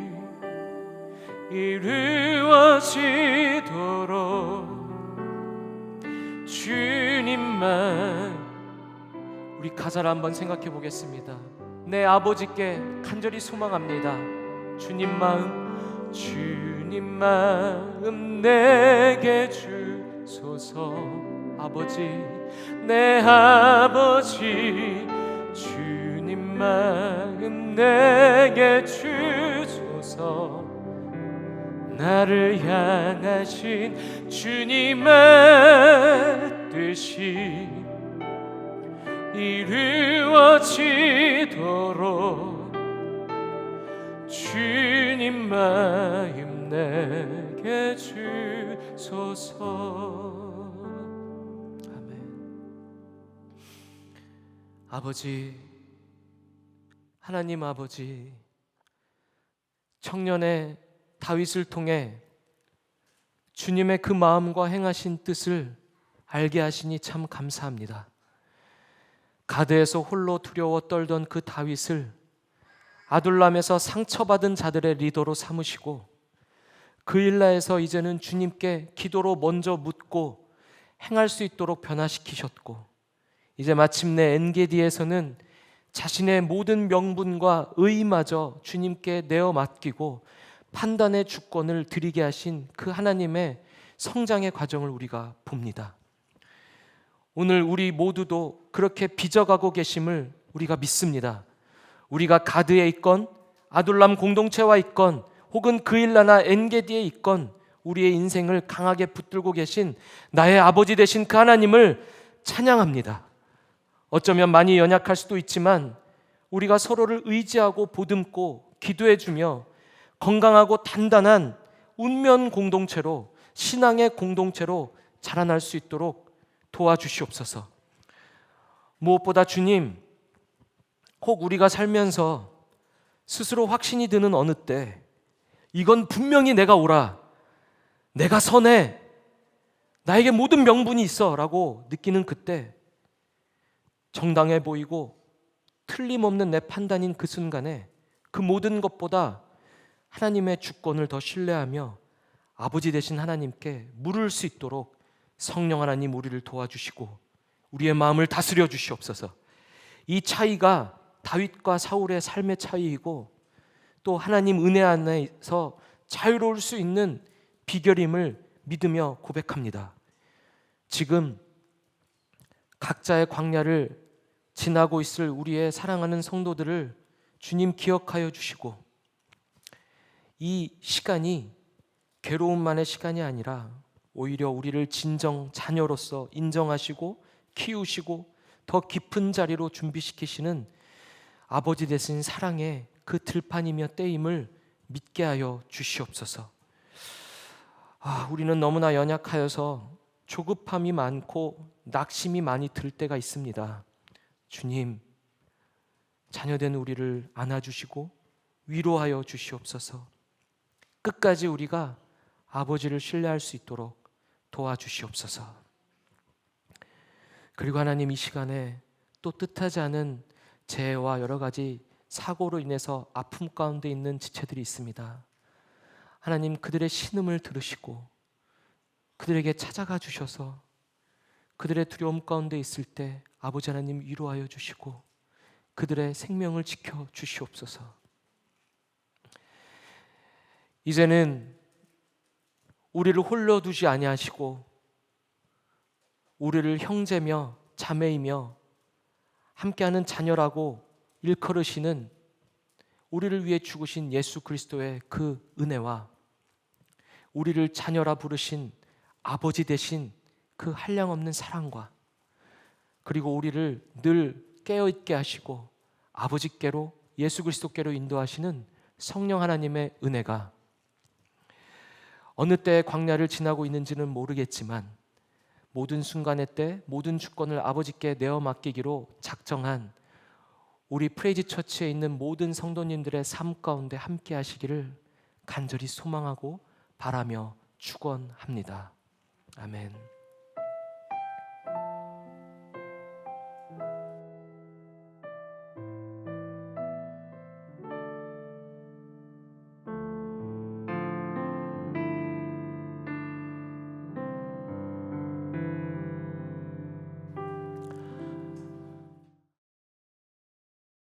이루어지도록 주님 마음. 우리 가사를 한번 생각해 보겠습니다. 내 아버지께 간절히 소망합니다. 주님 마음 내게 주소서. 아버지 내 아버지 주님 마음 내게 주소서. 나를 향하신 주님의 뜻이 이루어지도록 주님 마음 내게 함께 주소서. 아버지, 하나님 아버지, 청년의 다윗을 통해 주님의 그 마음과 행하신 뜻을 알게 하시니 참 감사합니다. 가드에서 홀로 두려워 떨던 그 다윗을 아둘람에서 상처받은 자들의 리더로 삼으시고, 그일라에서 이제는 주님께 기도로 먼저 묻고 행할 수 있도록 변화시키셨고, 이제 마침내 엔게디에서는 자신의 모든 명분과 의의마저 주님께 내어 맡기고 판단의 주권을 드리게 하신 그 하나님의 성장의 과정을 우리가 봅니다. 오늘 우리 모두도 그렇게 빚어가고 계심을 우리가 믿습니다. 우리가 가드에 있건 아둘람 공동체와 있건 혹은 그일라나 엔게디에 있건 우리의 인생을 강하게 붙들고 계신 나의 아버지 되신 그 하나님을 찬양합니다. 어쩌면 많이 연약할 수도 있지만 우리가 서로를 의지하고 보듬고 기도해주며 건강하고 단단한 운면 공동체로, 신앙의 공동체로 자라날 수 있도록 도와주시옵소서. 무엇보다 주님, 혹 우리가 살면서 스스로 확신이 드는 어느 때 이건 분명히 내가 옳아, 내가 선해, 나에게 모든 명분이 있어 라고 느끼는 그때, 정당해 보이고 틀림없는 내 판단인 그 순간에 그 모든 것보다 하나님의 주권을 더 신뢰하며 아버지 되신 하나님께 물을 수 있도록 성령 하나님 우리를 도와주시고 우리의 마음을 다스려 주시옵소서. 이 차이가 다윗과 사울의 삶의 차이이고 또 하나님 은혜 안에서 자유로울 수 있는 비결임을 믿으며 고백합니다. 지금 각자의 광야를 지나고 있을 우리의 사랑하는 성도들을 주님 기억하여 주시고, 이 시간이 괴로움만의 시간이 아니라 오히려 우리를 진정 자녀로서 인정하시고 키우시고 더 깊은 자리로 준비시키시는 아버지 되신 사랑의 그 들판이며 때임을 믿게 하여 주시옵소서. 우리는 너무나 연약하여서 조급함이 많고 낙심이 많이 들 때가 있습니다. 주님, 자녀된 우리를 안아주시고 위로하여 주시옵소서. 끝까지 우리가 아버지를 신뢰할 수 있도록 도와주시옵소서. 그리고 하나님, 이 시간에 또 뜻하지 않은 재해와 여러 가지 사고로 인해서 아픔 가운데 있는 지체들이 있습니다. 하나님, 그들의 신음을 들으시고 그들에게 찾아가 주셔서 그들의 두려움 가운데 있을 때 아버지 하나님 위로하여 주시고 그들의 생명을 지켜 주시옵소서. 이제는 우리를 홀려 두지 아니하시고 우리를 형제며 자매이며 함께하는 자녀라고 일컬으시는 우리를 위해 죽으신 예수 그리스도의 그 은혜와 우리를 자녀라 부르신 아버지 되신 그 한량없는 사랑과 그리고 우리를 늘 깨어있게 하시고 아버지께로 예수 그리스도께로 인도하시는 성령 하나님의 은혜가 어느 때의 광야를 지나고 있는지는 모르겠지만 모든 순간의 때 모든 주권을 아버지께 내어 맡기기로 작정한 우리 프레이지 처치에 있는 모든 성도님들의 삶 가운데 함께 하시기를 간절히 소망하고 바라며 축원합니다. 아멘.